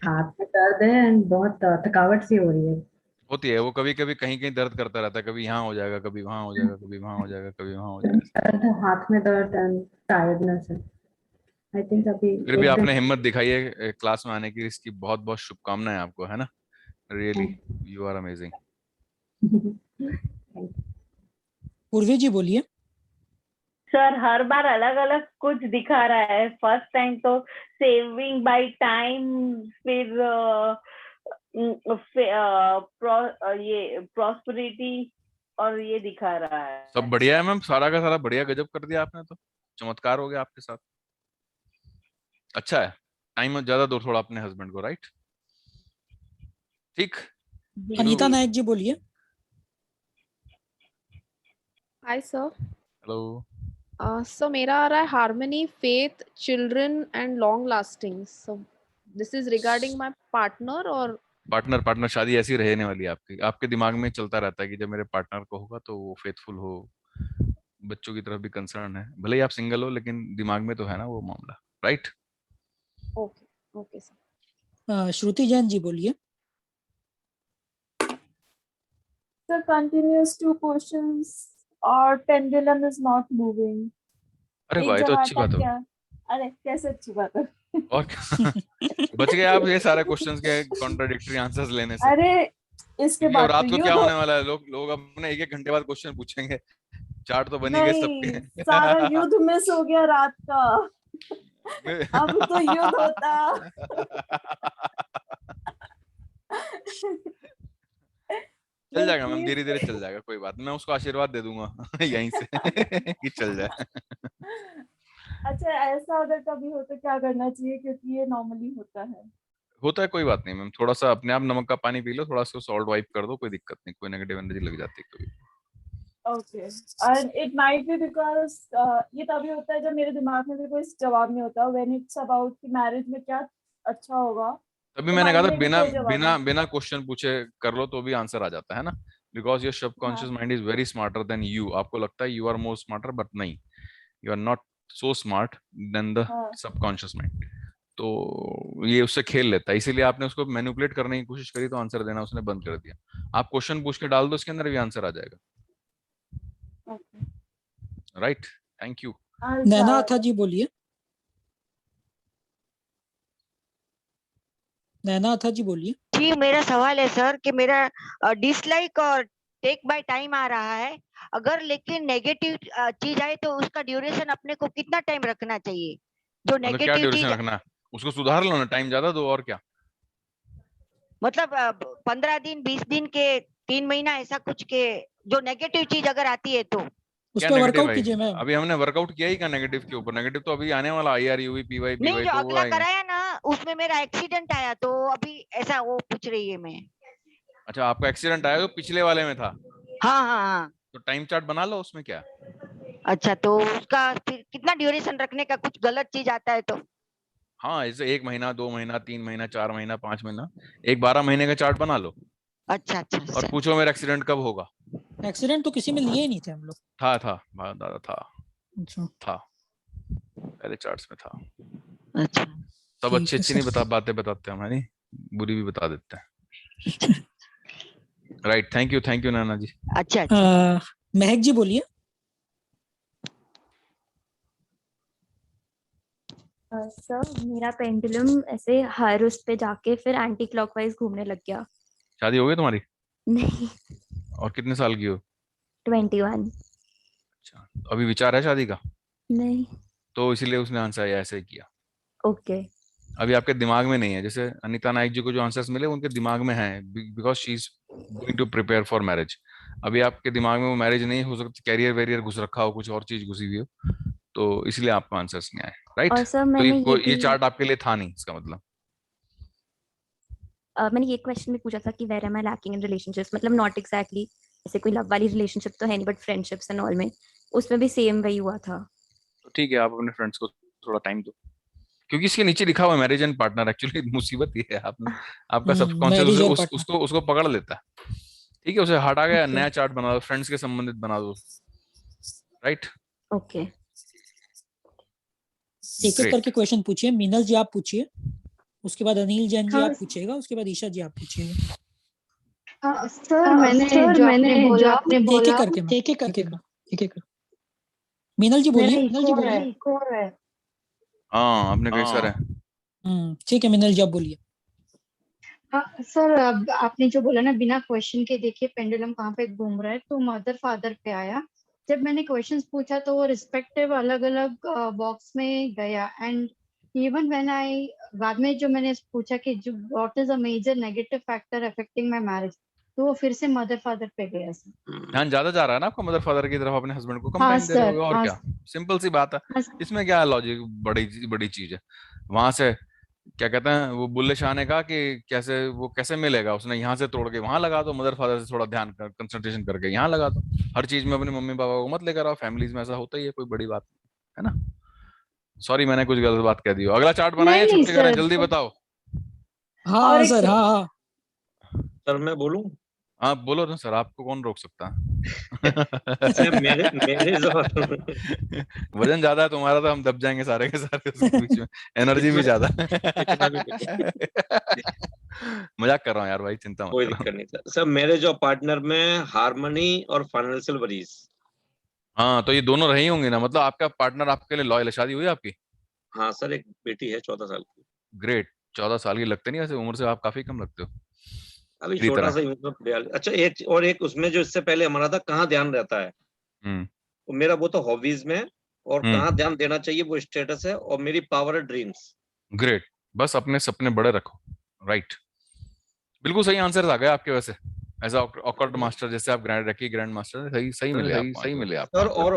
हाथ में दर्द है एंड बहुत थकावट सी हो रही है। होती है वो, कभी कभी कहीं कहीं दर्द करता रहता है, कभी यहाँ हो जाएगा, कभी वहां हो जाएगा, कभी वहां हो जाएगा, कभी वहां हो जाएगा। दर्द, हाथ में दर्द एंड टायर्डनेस है। आई थिंक अभी फिर भी आपने हिम्मत दिखाई है क्लास में आने की, इसकी बहुत बहुत शुभकामनाएं आपको, है ना। Really you are amazing. Purvi ji बोलिए। सर हर बार अलग अलग कुछ दिखा रहा है। फर्स्ट टाइम तो सेविंग बाय टाइम, फिर ये प्रॉस्पेरिटी और ये दिखा रहा है। सब बढ़िया है मैम, सारा का सारा बढ़िया, गजब कर दिया आपने तो, चमत्कार हो गया आपके साथ। अच्छा है, टाइम ज्यादा दो थोड़ा अपने हस्बैंड को, राइट। ठीक। अनीता नायक जी बोलिए। Hi sir. हेलो। सो मेरा आ रहा है harmony, faith, children and long lasting. So this is regarding my partner और पार्टनर शादी ऐसी रहने वाली है आपकी, आपके दिमाग में चलता रहता है कि जब मेरे पार्टनर को होगा तो वो फेथफुल हो, बच्चों की तरफ भी कंसर्न है, भले ही आप सिंगल हो लेकिन दिमाग में तो है ना वो मामला, right. Okay okay sir. Shruti Jain ji बोलिए। Sir, continuous 2 questions और pendulum is not moving. अरे भाई तो अच्छी बात है। अरे कैसे अच्छी बात है। और बच गए आप ये सारे क्वेश्चंस के कॉन्ट्राडिक्टरी आंसर्स लेने से। अरे इसके बाद रात को क्या होने वाला है, लोग अपने एक घंटे बाद क्वेश्चन पूछेंगे, चार्ट तो बनी गए सबके। सारा युद्ध मिस हो गया रात का। अब तो युद्ध होता। चल जाएगा मैम, धीरे धीरे चल जाएगा, कोई बात नहीं, मैं उसको आशीर्वाद दे दूंगा यहीं से कि चल जाए। अच्छा ऐसा अगर कभी हो तो क्या करना चाहिए, क्योंकि ये नॉर्मली होता है, कोई बात नहीं मैम, थोड़ा सा अपने आप नमक का पानी पी लो, थोड़ा सा सॉल्ट वाइप कर दो, कोई दिक्कत नहीं, कोई नेगेटिव एनर्जी लग जाती है कभी। Okay and it might be because ये तभी होता है जब मेरे दिमाग में भी कोई जवाब नहीं होता, व्हेन इट्स अबाउट कि मैरिज में क्या अच्छा होगा। तभी मैंने कहा था बिना क्वेश्चन पूछे कर लो तो भी आंसर आ जाता है ना, because your subconscious mind is very smarter than you. आपको लगता है you are more smarter, but नहीं, you are not so smart than the subconscious mind. तो ये उससे खेल लेता है, इसीलिए आपने उसको मैनिपुलेट करने की कोशिश करी तो आंसर देना उसने बंद कर दिया। आप क्वेश्चन पूछ के डाल दो, उसके अंदर भी आंसर आ जाएगा। Right, thank you. नैना अथा जी बोलिए। नैना अथा जी बोलिए। जी मेरा सवाल है सर कि मेरा डिसलाइक और टेक बाय टाइम आ रहा है, अगर लेकिन नेगेटिव चीज आए तो उसका ड्यूरेशन अपने को कितना टाइम रखना चाहिए? जो मतलब क्या नेगेटिव ड्यूरेशन चीज रखना है, उसको सुधार लो ना, टाइम ज्यादा दो, और क्या। मतलब 15 दिन 20 दिन के 3 महीना ऐसा कुछ के, जो नेगेटिव चीज अगर आती है तो उस पे वर्कआउट कीजिए मैम। अभी हमने वर्कआउट किया ही क्या नेगेटिव के ऊपर? नेगेटिव तो अभी आने वाला, IRUV PY नहीं, PY जो तो अगला कराया ना उसमें मेरा एक्सीडेंट आया, तो अभी ऐसा वो पूछ रही है मैं। अच्छा आपका एक्सीडेंट आया तो पिछले वाले में था? हाँ। तो टाइम चार्ट बना लो, उसमें क्या। अच्छा तो उसका फिर कितना ड्यूरेशन रखने का, कुछ गलत चीज आता है तो? हाँ, ऐसे 1 महीना 2 महीना 3 महीना 4 महीना 5 महीना, एक 12 महीने का चार्ट बना लो। अच्छा। और पूछो मेरा एक्सीडेंट कब होगा। एक्सीडेंट तो किसी में लिए ही नहीं थे हम लोग। था दादा था। अच्छा था, पहले चार्ट्स में था। अच्छा सब अच्छी नहीं बातें बताते हम, है नहीं, बुरी भी बता देते हैं। राइट, थैंक यू नैना जी। अच्छा। महक जी बोलिए। सर मेरा पेंडुलम ऐसे हर उस पे जाके फिर एंटी क्लॉकवाइज घूमने लग गया। शादी हो गई तुम्हारी? नहीं। और कितने साल की हो? 21। अच्छा, अभी विचार है शादी का? नहीं। तो इसीलिए उसने आंसर ऐसे ही किया। ओके। अभी आपके दिमाग में नहीं है, जैसे अनीता नाइक जी को जो आंसर्स मिले उनके दिमाग में है, because she is going to prepare for marriage. अभी आपके दिमाग में वो मैरिज नहीं हो सकती, कैरियर वेरियर घुस रखा हो, कुछ और चीज घुसी हुई हो, तो इसलिए आपको आंसर्स नहीं आए, राइट? और सर तो मैंने ये चार्ट आपके लिए था नहीं, इसका मतलब। मैंने ये क्वेश्चन भी पूछा था कि where am I lacking in relationships, मतलब नॉट एग्जैक्टली ऐसे कोई लव वाली रिलेशनशिप तो है नहीं, बट फ्रेंडशिप्स एंड ऑल में उसमें भी सेम वही हुआ था। तो ठीक है, आप अपने फ्रेंड्स को थोड़ा टाइम दो, क्योंकि इसके नीचे लिखा हुआ है मैरिज एंड पार्टनर। एक्चुअली मुसीबत ये है, आपने आपका सबकॉन्शियस marriage और उसको पकड़ लेता है। ठीक है, उसे हटा के Okay. नया चार्ट बना दो, फ्रेंड्स के संबंधित बना दो, राइट? ओके एक एक करके क्वेश्चन पूछिए। मीनल जी आप पूछिए, उसके बाद अनिल जैन जी आप पूछिएगा, उसके बाद ईशा जी आप पूछिएगा। सर मैंने जो आपने बोला एक एक करके मीनल जी बोलिए। इको है। हाँ, आपने कही सर है। ठीक है, मीनल जी आप बोलिए। हाँ सर, अब आपने जो बोला ना बिना क्वेश्चन के देखिए पेंडुलम कहाँ पे घूम रहा है, तो मदर फादर पे आया। जब मैंने क्वेश्चंस पूछा तो वो रिस्पेक्टिव अलग अलग बॉक्स में गया, एंड इवन व्हेन आई बाद में जो मैंने पूछा कि जो what is a major negative factor affecting my marriage, तो वो फिर से मदर फादर पे गया सर। ध्यान ज्यादा जा रहा है ना आपका मदर फादर की तरफ, अपने हस्बैंड को कम हाँ टाइम दे रहे सर, हो, और हाँ क्या? सिंपल सी बात है, इसमें क्या लॉजिक, बड़ी चीज है। वहां से क्या कहते हैं, वो बुल्ले शाह ने कहा कि कैसे मिलेगा, उसने यहाँ से तोड़ के वहां लगा दो, मदर फादर से थोड़ा ध्यान कंसंट्रेशन करके यहाँ लगा दो। हर चीज में अपने मम्मी पापा को मत लेकर आओ, फैमिलीज में ऐसा होता ही है, कोई बड़ी बात है ना। सॉरी, मैंने कुछ गलत बात कह दी हो। अगला चार्ट बनाइए, नहीं छुट्टी करें, सर। जल्दी बताओ। हाँ सर, हाँ। सर मैं बोलूं? हाँ बोलो ना सर, आपको कौन रोक सकता है? सर मेरे वजन ज्यादा है तुम्हारा, तो हम दब जाएंगे सारे के सारे उसके बीच में, एनर्जी भी ज्यादा। मजाक कर रहा हूँ यार भाई, चिंता मत कोई करो। दिक्कत नहीं सर। सर मैरिज और पार्टनर में हार्मनी और फाइनेंशियल वरीज। हाँ, तो ये दोनों रही होंगी ना, मतलब आपका पार्टनर आपके लिए लॉयल है। शादी हुई आपकी? हाँ सर, एक बेटी है 14 साल की। ग्रेट। 14 साल की लगते नहीं, वैसे उम्र से आप काफी कम लगते हो अभी मेरी छोटा तरह। सा ही मतलब 42। अच्छा, एक उसमें जो इससे पहले हमारा था, कहाँ ध्यान रहता है, तो मेरा वो तो हॉबीज में, और कहाँ ध्यान देना चाहिए वो स्टेटस है, और मेरी पावर है ड्रीम्स। ग्रेट, बस अपने सपने बड़े रखो, राइट? बिल्कुल सही आंसर आ गए आपके वैसे, एज ऑकर्ड मास्टर, जैसे आप ग्रैंड मास्टर, सही मिले आपको। सर और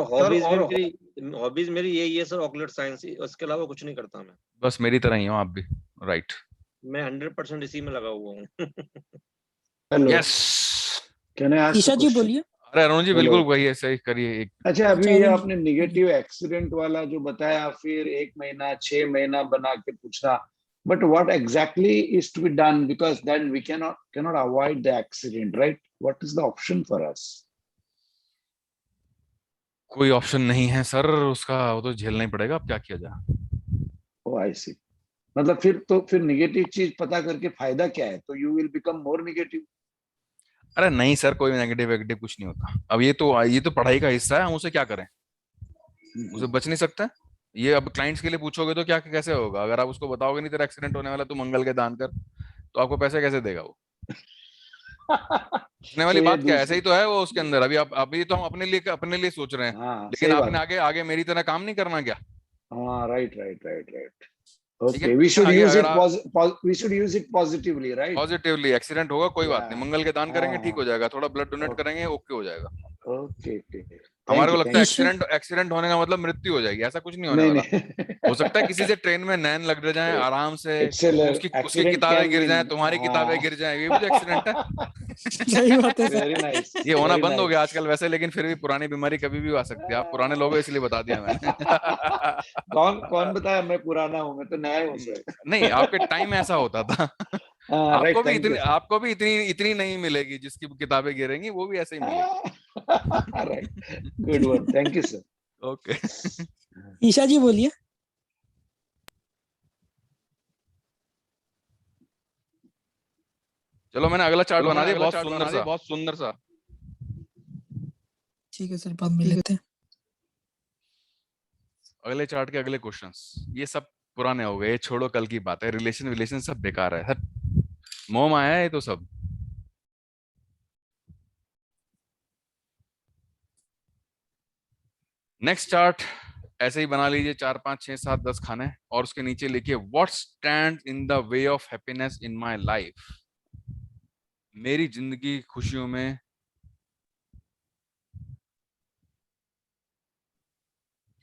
हॉबीज मेरी यही है सर, ऑकलेट साइंस, उसके अलावा कुछ नहीं करता मैं। बस मेरी तरह ही हो आप भी, राइट? मैं 100% इसी में लगा हुआ हूँ। Yes, can I ask Isha ji बोलिए। अरे अरुण जी बिल्कुल वही है, सही करिए एक। अच्छा, अभी ये आपने निगेटिव एक्सीडेंट वाला जो बताया, फिर 1 महीना 6 महीना बना के पूछना, but what exactly is to be done, because then we cannot avoid the accident, right? What is the option for us? कोई ऑप्शन नहीं है सर उसका, वो तो झेलना ही पड़ेगा, अब क्या किया जाए। Oh, I see. मतलब फिर नेगेटिव चीज पता करके फायदा क्या है? तो you will become more negative. अरे नहीं सर, कोई नेगेटिव कुछ नहीं होता। अब ये तो पढ़ाई का हिस्सा है, हम उसे क्या करें, उसे बच नहीं सकते। ये अब क्लाइंट्स के लिए पूछोगे तो क्या कैसे होगा, अगर आप उसको बताओगे नहीं तेरा एक्सीडेंट होने वाला, तू मंगल के दान कर, तो आपको पैसे कैसे देगा वो? पूछने वाली बात क्या है, ऐसे ही तो है वो उसके अंदर। अभी तो हम अपने लिए सोच रहे हैं, लेकिन आपने आगे मेरी तरह काम नहीं करना क्या? हाँ, right. Okay, we should use it positively, right? Positively, accident होगा कोई बात नहीं, मंगल के दान करेंगे, ठीक हो जाएगा, थोड़ा ब्लड डोनेट करेंगे, ओके हो जाएगा। ओके। हमारे को लगता है एक्सीडेंट होने का मतलब मृत्यु हो जाएगी, ऐसा कुछ नहीं होने वाला। हो सकता है किसी से ट्रेन में नैन लग जाए आराम से, उसकी किताबें गिर जाएं, तुम्हारी किताबें गिर जाएं, ये भी तो एक्सीडेंट है। सही बात है Very nice. ये होना बंद हो गया आजकल वैसे, लेकिन फिर भी पुरानी बीमारी कभी भी आ सकती है। आप पुराने लोग हो इसलिए बता दिया मैंने। कौन बताया मैं पुराना हूँ? मैं तो नया हूँ सर। नहीं, आपके टाइम ऐसा होता था। आपको भी इतनी नहीं मिलेगी, जिसकी किताबें गिरेंगी वो भी ऐसे ही मिलेगी। Good one, thank you sir. Okay, Isha ji बोलिए। चलो मैंने अगला चार्ट बना दिया, बहुत सुंदर सा। ठीक है सर, बाद में लेते हैं। अगले चार्ट के अगले क्वेश्चंस ये सब पुराने हो गए, ये छोड़ो, कल की बात है। रिलेशन सब बेकार है सर, मोह माया है ये तो सब। नेक्स्ट चार्ट ऐसे ही बना लीजिए, 4 5 6 7 10 खाने, और उसके नीचे लिखिए what stand in the way of happiness in my life. मेरी जिंदगी खुशियों में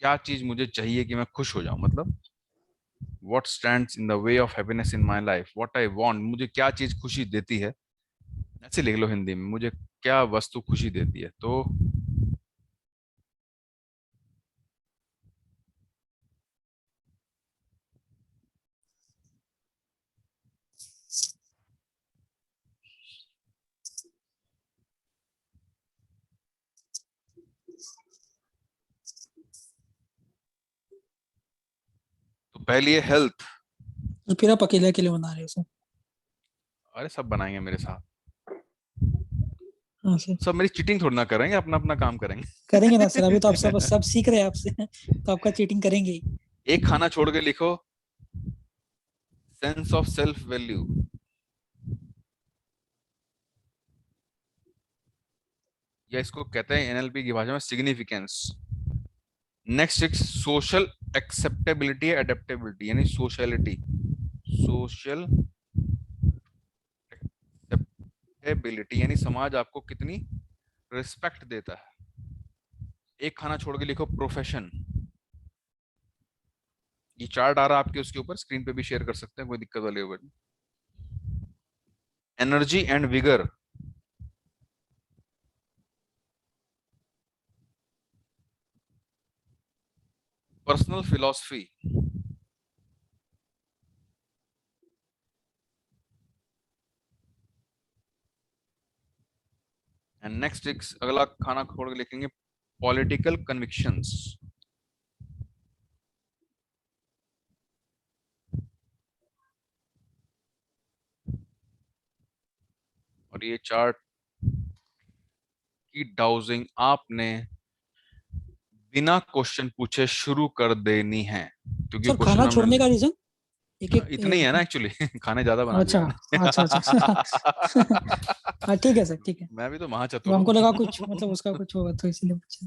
क्या चीज मुझे चाहिए कि मैं खुश हो जाऊं, मतलब what stands in the way of happiness in my life, what I want, मुझे क्या चीज खुशी देती है, ऐसे लिख लो हिंदी में, मुझे क्या वस्तु खुशी देती है। तो पहली है हेल्थ। तो फिर आप अकेले अकेले बना रहे हो सर? अरे सब बनाएंगे मेरे साथ, हाँ सर। सब मेरी चीटिंग थोड़ी ना करेंगे, अपना अपना काम करेंगे। करेंगे ना सर, अभी तो आप सब सीख रहे हैं आपसे, तो आपका चीटिंग करेंगे ही। एक खाना छोड़ के लिखो सेंस ऑफ सेल्फ वैल्यू। या इसको कहते हैं एनएलपी की भाषा में सिग्निफिकेंस। नेक्स्ट एक सोशल एक्सेप्टेबिलिटी, एडेप्टेबिलिटी यानी सोशलिटी, सोशल एक्सेप्टेबिलिटी यानी समाज आपको कितनी रिस्पेक्ट देता है। एक खाना छोड़ के लिखो प्रोफेशन। ये चार्ट आ रहा है आपके उसके ऊपर, स्क्रीन पे भी शेयर कर सकते हैं, कोई दिक्कत वाली होगी। Energy and vigour, personal philosophy, and next एक अगला खाना छोड़ के लिखेंगे पॉलिटिकल कन्विक्शंस। और ये चार्ट की डाउजिंग आपने बिना क्वेश्चन पूछे शुरू कर देनी है, क्योंकि सर खाना छोड़ने का रीजन इतना ही है ना एक्चुअली। खाने ज्यादा बना अच्छा दिए अच्छा अच्छा। हाँ ठीक है सर, ठीक है। मैं भी तो महाचतुर तो हमको लगा कुछ मतलब उसका कुछ होगा तो इसलिए पूछा।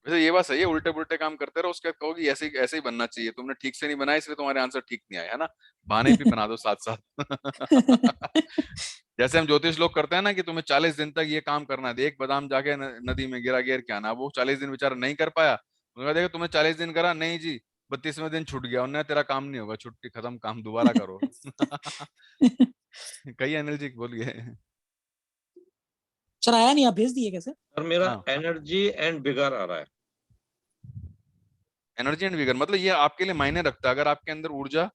वैसे ये बात सही है, उल्टे पुल्टे काम करते रहो, उसके बाद कहोगी ऐसे ऐसे ही बनना चाहिए, तुमने ठीक से नहीं बनाया इसलिए तुम्हारे आंसर ठीक नहीं आया, है ना। बहाने भी बना दो साथ साथ। जैसे हम ज्योतिष लोग करते हैं ना कि तुम्हें 40 दिन तक ये काम करना है, एक बादाम जाके नदी में गिरा गिर के आना, वो 40 दिन बेचारा नहीं कर पाया, उन्होंने देखा तुम्हें 40 दिन करा, नहीं जी 32वें दिन छूट गया, उन्होंने तेरा काम नहीं होगा, छुट्टी खत्म, काम दोबारा करो। कई अनिल जी बोलिए। सर आया नहीं, आप भेज दिए कैसे? सर मेरा एनर्जी एंड विगर आ रहा है। एनर्जी एंड विगर मतलब ये आपके लिए मायने रखता है, अगर आपके अंदर ऊर्जा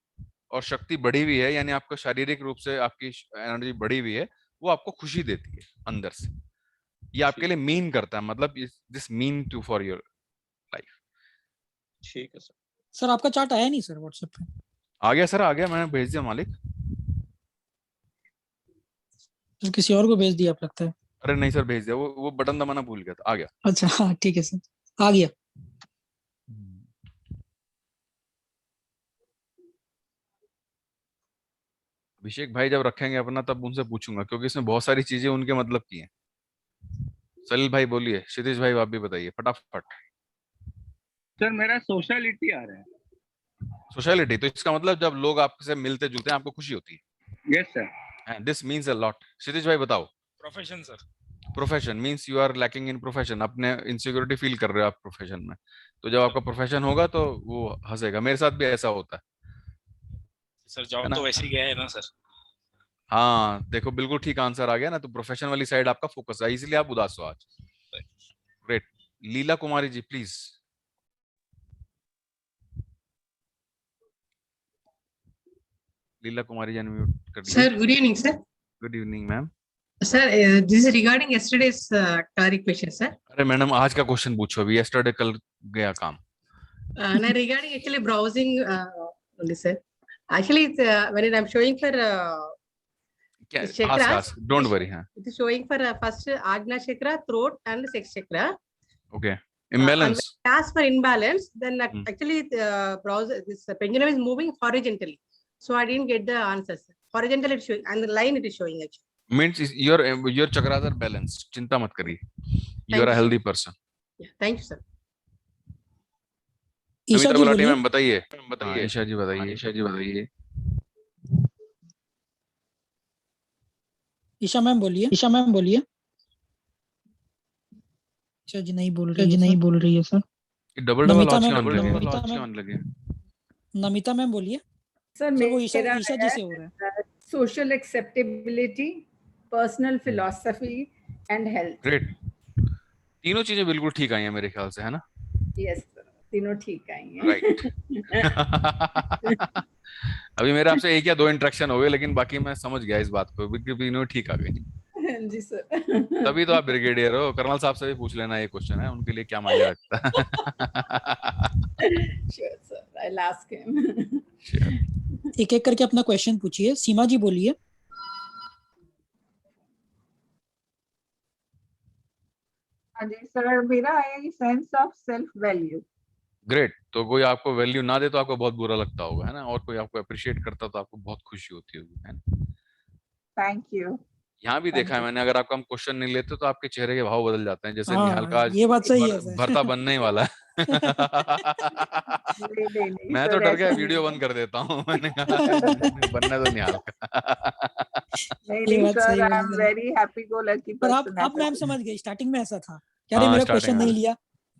और शक्ति बढ़ी हुई है, यानी आपका शारीरिक रूप से आपकी एनर्जी बढ़ी हुई है, वो आपको खुशी देती है अंदर से। ये आपके लिए मीन करता है, मतलब this mean to for your life. ठीक है सर। सर आपका चार्ट आया नहीं सर व्हाट्सएप पे? आ गया सर, आ गया, मैंने भेज दिया मालिक। तो किसी और को भेज दिया आप लगता है? अरे नहीं सर भेज दिया, वो बटन दबाना भूल गया था, आ गया। अच्छा हाँ ठीक है सर, आ गया। अभिषेक भाई जब रखेंगे अपना तब उनसे पूछूंगा, क्योंकि इसमें बहुत सारी चीजें उनके मतलब की हैं। सलील भाई बोलिए, क्षितिज भाई आप भी बताइए फटाफट। सर मेरा सोशलिटी आ रहा है। सोशलिटी, तो इसका मतलब जब लोग आपसे मिलते जुलते हैं आपको खुशी होती है। Yes sir. This means a lot. Kshitij भाई बताओ। Profession sir. Profession means you are lacking in profession, अपने इनसिक्योरिटी फील कर रहे हो आप प्रोफेशन में, तो जब आपका प्रोफेशन होगा तो वो हंसेगा। मेरे साथ भी ऐसा होता है सर। जॉब तो वैसे ही गया है ना सर। हाँ देखो बिल्कुल ठीक आंसर आ गया ना, तो प्रोफेशन वाली साइड आपका फोकस है, इसलिए आप उदास हो आज। Great. Leela Kumari ji please. Leela Kumari ji unmute कर दीजिए। Sir, good evening, sir. Good evening ma'am. Sir, this is regarding yesterday's Tariq question, sir. अरे मैडम आज का क्वेश्चन पूछो, अभी यस्टरडे कल गया काम। Now regarding actually browsing only, sir. Actually, it's, when I'm showing for chakras, don't worry. हाँ it is showing for first Ajna chakra, throat, and sex chakra. Okay imbalance. As for imbalance, then actually browser this pendulum is moving horizontally, so I didn't get the answers. Horizontal it is showing, and the line it is showing actually. Means your chakras are balanced, चिंता मत करिए, you are a healthy person. Yeah, thank you, sir. Isha ji बोलिए। Ma'am बताइए। ईशा जी बताइए। ईशा जी बताइए। Isha ma'am बोलिए। Isha ma'am बोलिए। ऋचा जी नहीं बोल रही है sir. Double Namita launch ma'am क्यों आने लगे? नमिता मैम बोलिए सर सर। वो ईशा मेरा ईशा जी से हो रहा है। Social acceptability, personal philosophy and health. Great, तीनों चीजें बिल्कुल ठीक आई हैं मेरे ख्याल से, है ना? यस सर, तीनों ठीक आई हैं। राइट। अभी मेरे आपसे 1 या 2 इंटरेक्शन हो गए, लेकिन बाकी मैं समझ गया इस बात को, बिल्कुल तीनों ठीक आ गई। जी सर। तभी तो आप ब्रिगेडियर हो। कर्नल साहब से भी पूछ लेना ये क्वेश्चन है, उनके लिए क्या मायने रखता है। Sure sir, I will ask him. एक एक करके अपना क्वेश्चन पूछिए। सीमा जी बोलिए। हाँ जी सर, मेरा है sense of self value. Great, तो कोई आपको वैल्यू ना दे तो आपको बहुत बुरा लगता होगा, है ना? और कोई आपको अप्रिशिएट करता तो आपको बहुत खुशी होती होगी, है ना? Thank you. यहाँ भी देखा है मैंने, अगर आपका हम क्वेश्चन नहीं लेते तो आपके चेहरे के भाव बदल जाते हैं। जैसे निहाल का आज ये बात सही है सर। भरता बनने ही वाला है। नहीं, मैं तो डर गया, वीडियो बंद कर देता हूँ। मैंने कहा बनना तो निहाल का। नहीं sir, I am very happy go lucky पर पर्सन। आप मैम समझ गई, स्टार्टिंग में ऐसा था क्या? अरे मेरा क्वेश्चन नहीं लिया।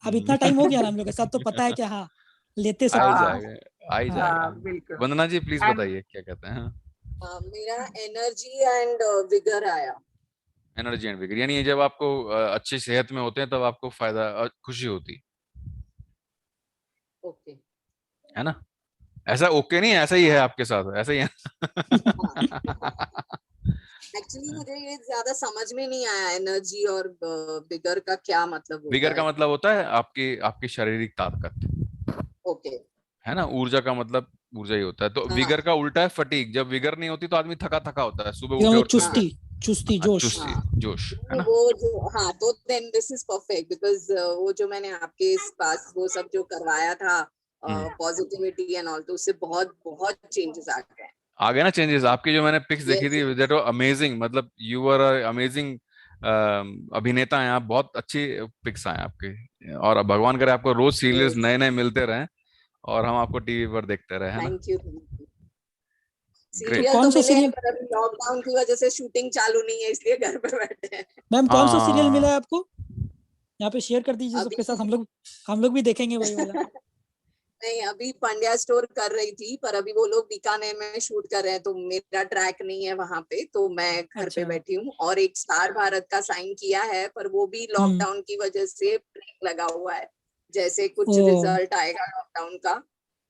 अब इतना टाइम हो गया ना हम लोग के साथ, तो पता है क्या? हाँ, लेते सब आ ही जाएगा। वंदना जी प्लीज बताइए क्या कहते हैं? मेरा एनर्जी एंड विगर आया। एनर्जी एंड विगर, यानी जब आपको अच्छी सेहत में होते हैं तब आपको फायदा खुशी होती ओके, है ना? ऐसा ओके नहीं, ऐसा ही है आपके साथ, ऐसा ही है। एक्चुअली मुझे ये ज्यादा समझ में नहीं आया एनर्जी और विगर का क्या मतलब होता है। विगर का मतलब होता है आपकी शारीरिक ताकत। ओके, है ना? ऊर्जा का मतलब ऊर्जा ही होता है। तो विगर का उल्टा है फटीग। जब विगर नहीं होती तो आदमी थका थका होता है, सुबह उठे और चुस्ती जोश, है ना? वो जो हाँ, तो then this is perfect because वो जो मैंने आपके पास वो सब जो करवाया था पॉजिटिविटी एंड ऑल, तो उससे बहुत बहुत चेंजेस आ गए ना चेंजेस। आपकी जो मैंने पिक्स देखी थी, दैट वाज अमेजिंग। मतलब यू आर अमेजिंग अभिनेता हैं आप, बहुत अच्छी पिक्स आए आपके। और भगवान करे आपको रोज सीरियल्स नए नए मिलते रहें और हम आपको टीवी पर देखते रहे, है ना? Thank you. सीरियल तो मिले हैं, पर अभी लॉकडाउन की वजह से शूटिंग चालू नहीं है, इसलिए घर पे बैठे हैं। मैम कौन सा सीरियल मिला है आपको? यहाँ पे शेयर कर दीजिए सबके साथ, हम लोग भी देखेंगे वही वाला। नहीं, अभी पंड्या स्टोर कर रही थी, पर अभी वो लोग बीकानेर में शूट कर रहे हैं, तो मेरा ट्रैक नहीं है वहां पे, तो मैं घर पे बैठी हूँ। और एक स्टार भारत का साइन किया है, पर वो भी लॉकडाउन की वजह से ब्रेक लगा हुआ है। जैसे कुछ रिजल्ट आएगा लॉकडाउन का,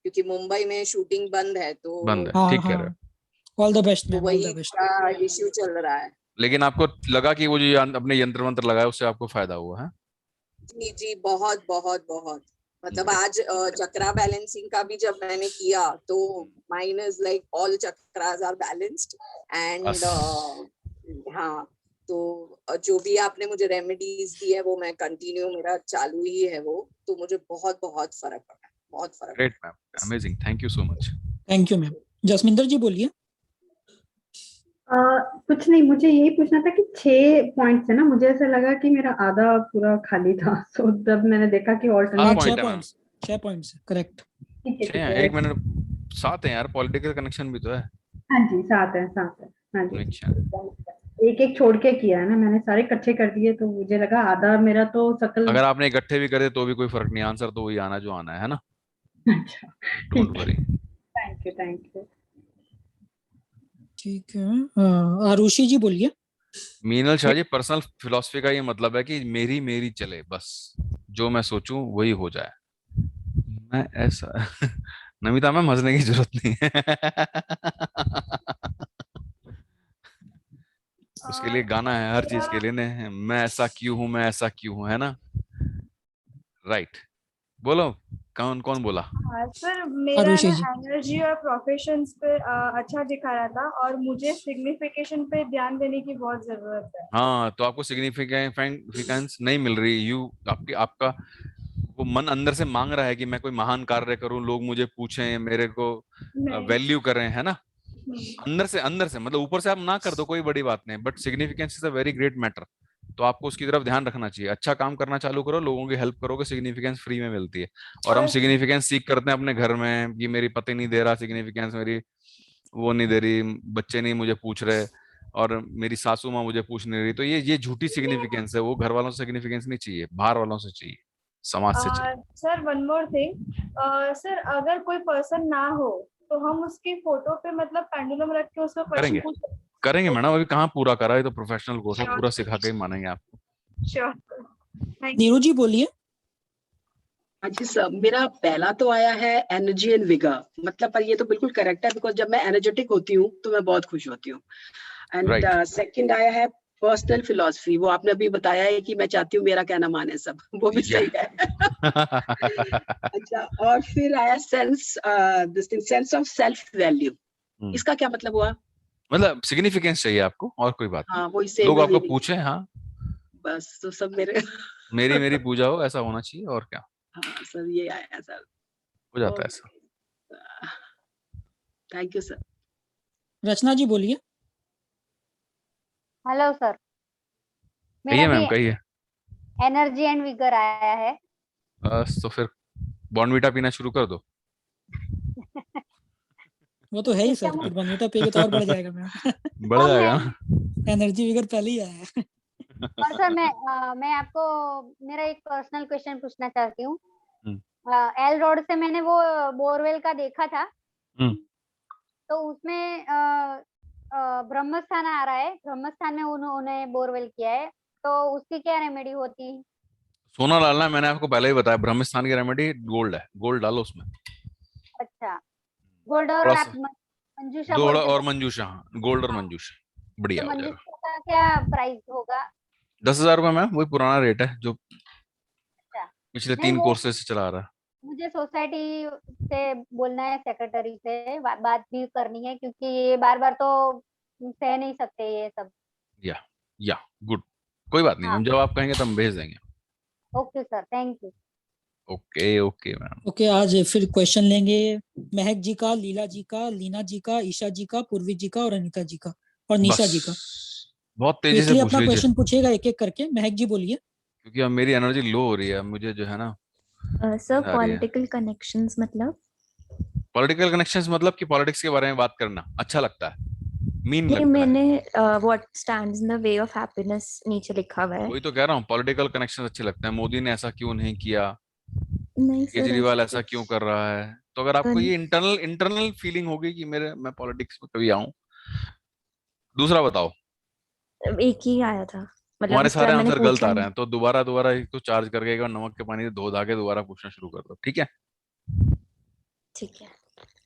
क्योंकि मुंबई में शूटिंग बंद है, तो बंद है। ठीक कह रहे हो। ऑल द बेस्ट मैम, वही का इश्यू चल रहा है। लेकिन आपको लगा कि वो जो अपने यंत्र मंत्र लगाया उससे आपको फायदा हुआ है? जी जी, बहुत बहुत बहुत। मतलब आज चक्रा बैलेंसिंग का भी जब मैंने किया, तो mine is like all chakras are balanced and हाँ, तो जो भी आपने मुझे रेमेडीज दी है वो मैं कंटिन्यू, मेरा चालू ही है वो, तो मुझे बहुत बहुत फर्क पड़ा, बहुत फर्क। Great ma'am, amazing, thank you so much. Thank you ma'am. Jasminder ji बोलिए। कुछ नहीं, मुझे यही पूछना था कि 6 पॉइंट्स है ना, मुझे ऐसा लगा कि मेरा आधा पूरा खाली था। सो जब मैंने देखा कि ऑल्टरनेट 6 पॉइंट्स करेक्ट। 1 मिनट 7 है यार, पॉलिटिकल कनेक्शन भी तो है। हाँ जी, 7 है। हाँ जी, एक एक छोड़ के किया है ना मैंने, सारे इकट्ठे कर दिए, तो मुझे लगा आधा मेरा तो सकल। अगर आपने इकट्ठे भी करे तो भी कोई फर्क नहीं, आंसर तो वही आना जो आना है ना? अच्छा, डोंट वरी। Thank you. ठीक है, आरुषि जी बोलिए। मीनल शाह जी, पर्सनल फिलॉसफी का ये मतलब है कि मेरी चले, बस जो मैं सोचूं वही हो जाए। मैं ऐसा नमिता मैम, हंसने की जरूरत नहीं है। उसके लिए गाना है, हर चीज के लिए ने, मैं ऐसा क्यों हूं, मैं ऐसा क्यों हूं, है ना? राइट, बोलो कौन बोला? हाँ सर, मेरा एनर्जी और प्रोफेशंस पे अच्छा दिखा रहा था, और मुझे सिग्निफिकेशन पे ध्यान देने की बहुत जरूरत है। हाँ, तो आपको सिग्निफिकेंस नहीं मिल रही। आपका वो मन अंदर से मांग रहा है कि मैं कोई महान कार्य करूं, लोग मुझे पूछें, मेरे को वैल्यू करें, है ना? अंदर से मतलब ऊपर से आप ना कर दो, कोई बड़ी बात नहीं, but significance is a very great matter. तो आपको उसकी तरफ ध्यान रखना चाहिए। अच्छा काम करना चालू करो, लोगों की हेल्प करोगे, सिग्निफिकेंस फ्री में मिलती है। और हम सिग्निफिकेंस सीख करते हैं अपने घर में कि मेरी पति नहीं दे रहा सिग्निफिकेंस, मेरी वो नहीं दे रही, बच्चे नहीं मुझे पूछ रहे, और मेरी सासू माँ मुझे पूछ नहीं रही, तो ये झूठी सिग्निफिकेंस है। वो घर वालों से सिग्निफिकेंस नहीं चाहिए, बाहर वालों से चाहिए, समाज से चाहिए। Sir one more thing, sir अगर कोई पर्सन ना हो तो हम उसकी फोटो पे मतलब पेंडुलम रख के उसका क्वेश्चन पूछ सकते करेंगे मैडम, अभी कहाँ पूरा करा है, तो प्रोफेशनल कोर्स है, पूरा सिखा के ही मानेंगे आपको। हैं? श्योर। नीरू जी बोलिए। जी सर, मेरा पहला तो आया है एनर्जी एंड विगर, मतलब पर ये तो बिल्कुल करेक्ट है, बिकॉज जब मैं एनर्जेटिक होती हूँ तो मैं बहुत खुश होती हूँ। एंड सेकंड आया है पर्सनल फिलॉसफी, वो आपने अभी बताया है कि मैं चाहती हूँ मेरा कहना माने सब, वो भी सही है। अच्छा, और फिर आया सेंस ऑफ सेल्फ वैल्यू, इसका क्या मतलब हुआ? मतलब सिग्निफिकेंस चाहिए आपको, और कोई बात हाँ, नहीं। वही सेम लोग आपको पूछे, हाँ बस, तो सब मेरे मेरी पूजा हो, ऐसा होना चाहिए, और क्या। हाँ सर, ये आया सर, हो जाता है ऐसा। Thank you sir. Rachna ji बोलिए। हेलो सर, कहिए मेरा मैम, भी कहिए। एनर्जी एंड विगर आया है। बस तो फिर बॉर्नवीटा पीना शुरू कर दो। वो तो है ही सर, फिर बॉर्नवीटा पिएगा तो और बढ़ जाएगा मैम। बढ़ जाएगा ना। एनर्जी विगर पहले ही आया है। और सर मैं आपको मेरा एक पर्सनल क्वेश्चन पूछना चाहती हूँ। एल रोड से मैंने वो बोरवेल का देखा था, तो उसमें ब्रह्मस्थान आ रहा है, ब्रह्मस्थान में उन्होंने बोरवेल किया है, तो उसकी क्या रेमेडी होती? सोना डालना है, मैंने आपको पहले ही बताया, ब्रह्मस्थान की रेमेडी गोल्ड है, गोल्ड डालो उसमें। अच्छा, गोल्ड और थोड़ा आप सा मंजूषा गोल्ड बोलते और थे। मंजूषा, हाँ, गोल्ड और मंजूषा, बढ़िया तो हो जाएगा। मंजूषा का क्या प्राइस होगा? 10,000 रुपए मैम, वही पुराना रेट है जो अच्छा, पिछले नहीं 3 वो कोर्सेज से चला रहा है। मुझे सोसाइटी से बोलना है, सेक्रेटरी से बात भी करनी है, क्योंकि ये बार बार तो सह नहीं सकते ये सब। या गुड, कोई बात नहीं मैम, जब आप कहेंगे तब हम भेज देंगे। Okay sir, thank you. Okay ma'am. Okay, आज फिर क्वेश्चन लेंगे महक जी का, लीला जी का, लीना जी का, ईशा जी का, पूर्वी जी का और अनीता जी का और निशा जी का। बहुत तेजी से क्विकली पूछ अपना लीजिए, क्वेश्चन पूछिएगा एक एक करके। महक जी बोलिए। क्योंकि अब मेरी एनर्जी लो हो रही है, मुझे जो है ना सर पॉलिटिकल कनेक्शंस मतलब? पॉलिटिकल कनेक्शंस मतलब कि पॉलिटिक्स के बारे में बात करना अच्छा लगता है, मीन नहीं, लगता है। मैंने what stands in the way of happiness नीचे लिखा हुआ है। वही तो कह रहा हूँ, पॉलिटिकल कनेक्शंस अच्छे लगते हैं। मोदी ने ऐसा क्यों नहीं किया, नहीं सर, केजरीवाल ऐसा क्यों कर रहा है। तो अगर आपको नहीं। ये इंटरनल फीलिंग होगी कि मैं पॉलिटिक्स में कभी आऊं। दूसरा बताओ। एक ही आया था, मतलब तुम्हारे उसके सारे बाद मैंने आंसर गलत पूछा आ रहे नहीं। हैं, तो दोबारा इसको चार्ज करके एक बार नमक के पानी से धो धा के दोबारा पूछना शुरू कर दो, ठीक है? ठीक है,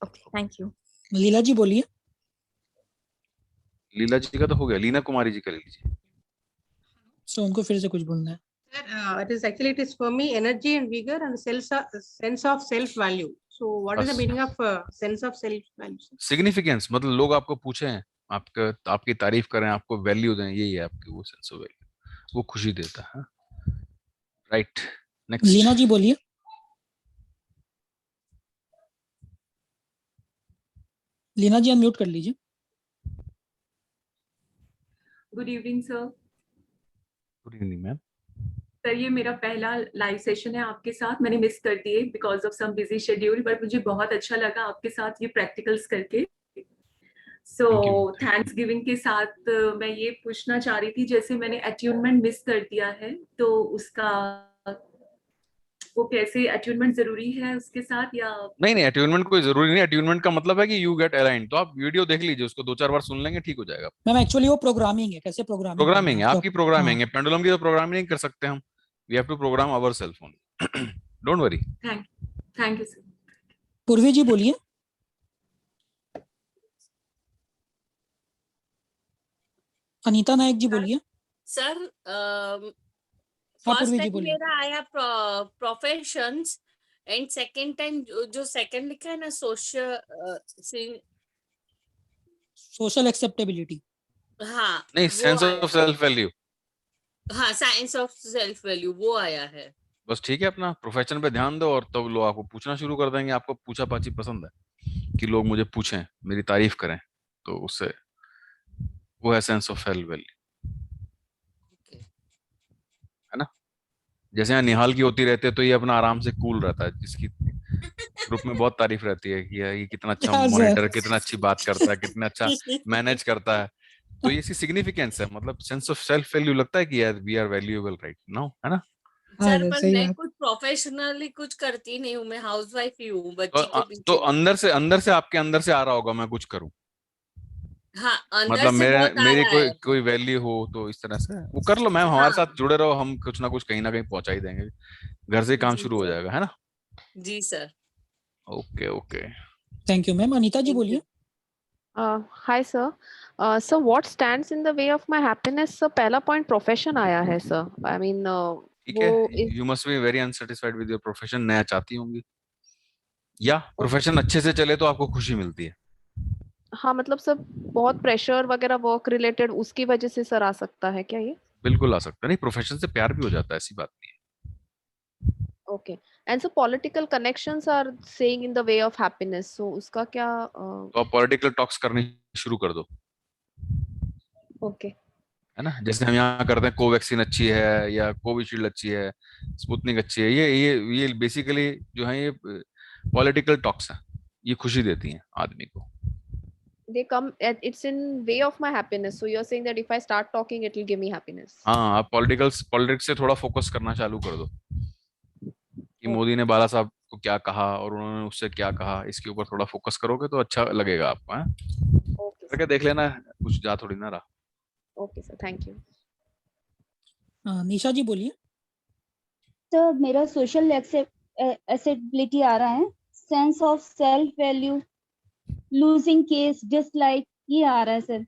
ओके, थैंक यू। लीला जी बोलिए। लीला जी का तो हो गया, लीना कुमारी जी का ले लीजिए। सो उनको फिर से कुछ बोलना है। It is for me energy and vigor and sense of self value. So what is the meaning of sense of self value? Significance मतलब लोग आपको पूछें, आपकी तारीफ करें, आपको वैल्यू दें, यही है आपकी वो सेंस ऑफ वैल्यू, वो खुशी देता है। Right, next. लीना जी बोलिए। लीना जी अनम्यूट कर लीजिए। Good evening sir. Good evening ma'am. Sir, ये मेरा पहला लाइव सेशन है आपके साथ, मैंने मिस कर दिए because of some busy schedule, but मुझे बहुत अच्छा लगा आपके साथ ये प्रैक्टिकल्स करके। सो थैंक्स गिविंग के साथ मैं ये पूछना चाह रही थी, जैसे मैंने अट्यूनमेंट मिस कर दिया है, तो उसका वो कैसे, अट्यूनमेंट जरूरी है उसके साथ या नहीं, अट्यूनमेंट कोई जरूरी नहीं। अट्यूनमेंट का मतलब है कि यू गेट अलाइंड, तो आप वीडियो देख लीजिए, उसको 2-4 बार सुन लेंगे, ठीक हो जाएगा। मैम एक्चुअली वो प्रोग्रामिंग है, कैसे प्रोग्रामिंग है, आपकी प्रोग्रामिंग है, पेंडुलम की तो प्रोग्रामिंग नहीं कर सकते हम। We have to program ourselves only, don't worry. Thank you sir. Purvi ji बोलिए। अनीता नायक जी बोलिए। सर पूर्वी फर्स्ट जी टाइम बोलिए। मेरा आया प्रोफेशंस एंड सेकंड टाइम जो सेकंड लिखा है ना, सोशल एक्सेप्टेबिलिटी। हाँ नहीं, वो सेंस आया ऑफ सेल्फ वैल्यू। हाँ, साइंस ऑफ सेल्फ वैल्यू वो आया है। बस ठीक है, अपना प्रोफेशन पे ध्यान दो और तब लोग आपको पूछना शुरू कर देंगे। आपको पूछा पाछी पसंद है कि लोग मुझे पूछें, मेरी तारीफ करें, तो उससे वो है सेंस ऑफ सेल्फ वैल्यू, है ना? जैसे यहाँ निहाल की होती रहती है, तो ये अपना आराम से कूल रहता है, जिसकी ग्रुप में बहुत तारीफ रहती है कि ये कितना अच्छा मॉनिटर, कितना अच्छी बात करता है, कितना अच्छा मैनेज करता है, तो ये इसकी सिग्निफिकेंस है, मतलब सेंस ऑफ सेल्फ वैल्यू लगता है कि यार we are valuable right now, है ना? सर पर मैं कुछ प्रोफेशनली कुछ करती नहीं हूँ, मैं हाउसवाइफ ही हूँ बच्ची के पीछे। तो अंदर से आपके अंदर से आ रहा होगा मैं कुछ करूं। हाँ, अंदर मतलब से बहुत आ मेरी रहा है। कोई वैल्यू हो तो इस तरह से वो कर लो मैम, हमारे साथ जुड़े रहो, हम कुछ ना कुछ कहीं ना कहीं पहुंचा ही देंगे, घर से काम शुरू हो जाएगा, है ना? जी sir. Okay okay, thank you ma'am. Anita ji बोलिए। Hi sir, sir what stands in the way of my happiness? Sir पहला पॉइंट प्रोफेशन आया है सर। आई मीन ठीक है, you must be very unsatisfied with your profession, नया चाहती होंगी, या प्रोफेशन अच्छे से चले तो आपको खुशी मिलती है? हाँ मतलब सर बहुत प्रेशर वगैरह वर्क रिलेटेड उसकी वजह से सर आ सकता है क्या ये? बिल्कुल आ सकता है, नहीं प्रोफेशन से प्यार भी हो जाता है, ऐसी बात नहीं है। Okay, and so political connections are saying in the way of happiness. So उसका क्या? तो आप पॉलिटिकल टॉक्स करनी शुरू कर दो। Okay. है ना, जैसे हम यहाँ करते हैं, कोवैक्सीन अच्छी है या कोविशील्ड अच्छी है, स्पुतनिक अच्छी है, ये बेसिकली जो है ये पॉलिटिकल टॉक्स हैं, ये खुशी देती हैं आदमी को। They come at, it's in way of my happiness. So you're saying that if I start talking, it will give me happiness. हाँ, आप पॉलिटिक्स से थोड़ा फोकस करना चालू कर दो कि मोदी ने बाला साहब को क्या कहा और उन्होंने उससे क्या कहा, इसके ऊपर थोड़ा फोकस करोगे तो अच्छा लगेगा आपको। हैं करके देख लेना, कुछ जा थोड़ी ना रहा। Okay sir, thank you. Nisha ji बोलिए। तो मेरा सोशल एक्सेप्टेबिलिटी आ रहा है, sense of self value, losing case, dislike, ये आ रहा है सर।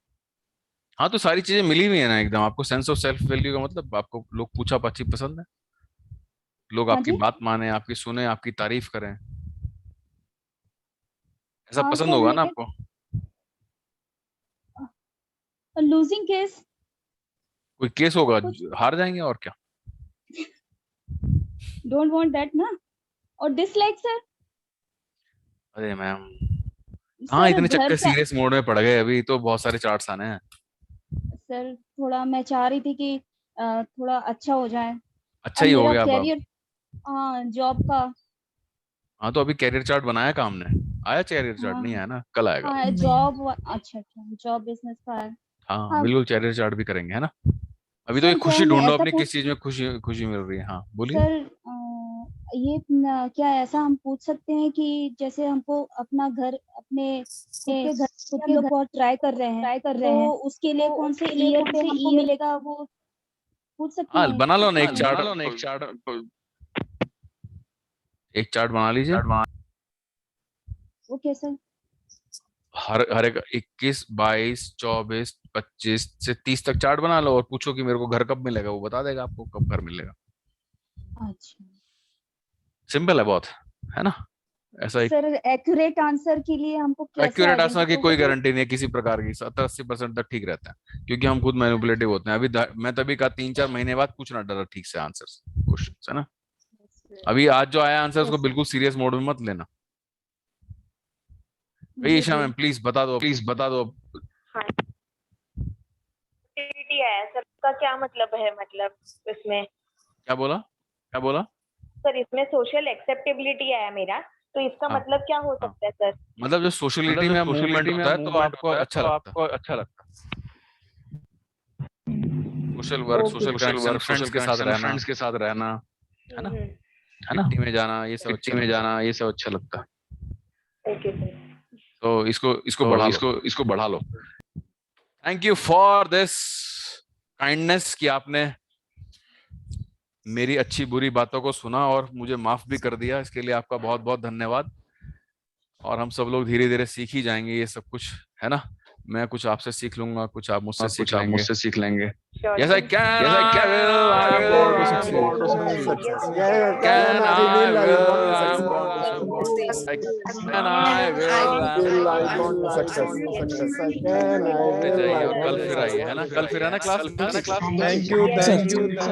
हाँ, तो सारी चीजें मिली हुई है ना एकदम। आपको सेंस ऑफ सेल्फ वैल्यू का मतलब आपको लोग पूछा पाछी पसंद है, लोग आपकी बात माने, आपकी सुने, आपकी तारीफ करें, ऐसा हाँ, पसंद होगा ना आपको? लूजिंग केस, कोई केस होगा हार जाएंगे और क्या? डोंट वांट दैट ना। और डिसलाइक सर? अरे मैम, हाँ इतने चक्कर सीरियस मोड में पड़ गए, अभी तो बहुत सारे चार्ट्स आने हैं। सर थोड़ा मैं चाह रही थी कि थोड़ा अच्छा हो जाए। अच्छा ही हो गया कैरियर, हाँ जॉब का। हाँ तो अभी कैरियर चार्ट बनाया का हमने, आया कैरियर चार्ट? नहीं आया ना, कल आएगा। हाँ जॉब, अच्छा जॉब बिजनेस का है। हाँ बिल्कुल, कैरियर चार्ट भी करेंगे, है ना? अभी तो ये खुशी ढूंढो अपनी, किस चीज में खुशी मिल रही है। हाँ बोलिए सर। ये क्या ऐसा हम पूछ सकते हैं कि जैसे हमको अपना घर, अपने खुद के घर ट्राई कर रहे हैं तो उसके लिए कौन से ईयर पे हमको मिलेगा, वो पूछ सकते हैं? बना लो ना एक चार्ट, एक चार्ट बना लीजिए। Okay sir. हर एक 21, 22, 24, 25 से 30 तक चार्ट बना लो और पूछो कि मेरे को घर कब मिलेगा, वो बता देगा आपको कब घर मिलेगा। अच्छा, सिंपल है बहुत, है ना? ऐसा सर एक्यूरेट आंसर के लिए हमको एक्यूरेट आंसर की कोई गारंटी नहीं है किसी प्रकार की, 70-80% तक ठीक रहता है, क्योंकि हम खुद मैनिपुलेटिव होते हैं। अभी मैं तभी कहा 3-4 महीने बाद पूछना डरा ठीक से आंसर क्वेश्चन, है ना? अभी आज जो आया आंसर उसको बिल्कुल सीरियस मोड में मत लेना। ईशा मैम प्लीज बता दो, है सर, का क्या मतलब है? मतलब इसमें क्या बोला सर? इसमें सोशल एक्सेप्टेबिलिटी है मेरा, तो इसका मतलब क्या हो सकता है सर? मतलब जो सोशलिटी में मूवमेंट होता है तो आपको अच्छा लगता है। Social work, social connection, friends के साथ रहना, है ना? टीम में जाना, ये सब अच्छा लगता है। ओके सर, तो इसको बढ़ा लो। Thank you for this kindness कि आपने मेरी अच्छी बुरी बातों को सुना और मुझे माफ भी कर दिया, इसके लिए आपका बहुत बहुत धन्यवाद। और हम सब लोग धीरे धीरे सीख ही जाएंगे ये सब कुछ, है ना? मैं कुछ आपसे सीख लूंगा, कुछ आप मुझसे सीख लेंगे। Yes, I can. I will. कल फिर आइए, है ना? कल फिर है ना क्लास? थैंक यू,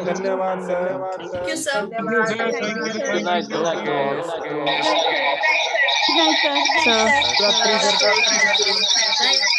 धन्यवाद sir. Thank you sir. Good night Good night, sir. Sir.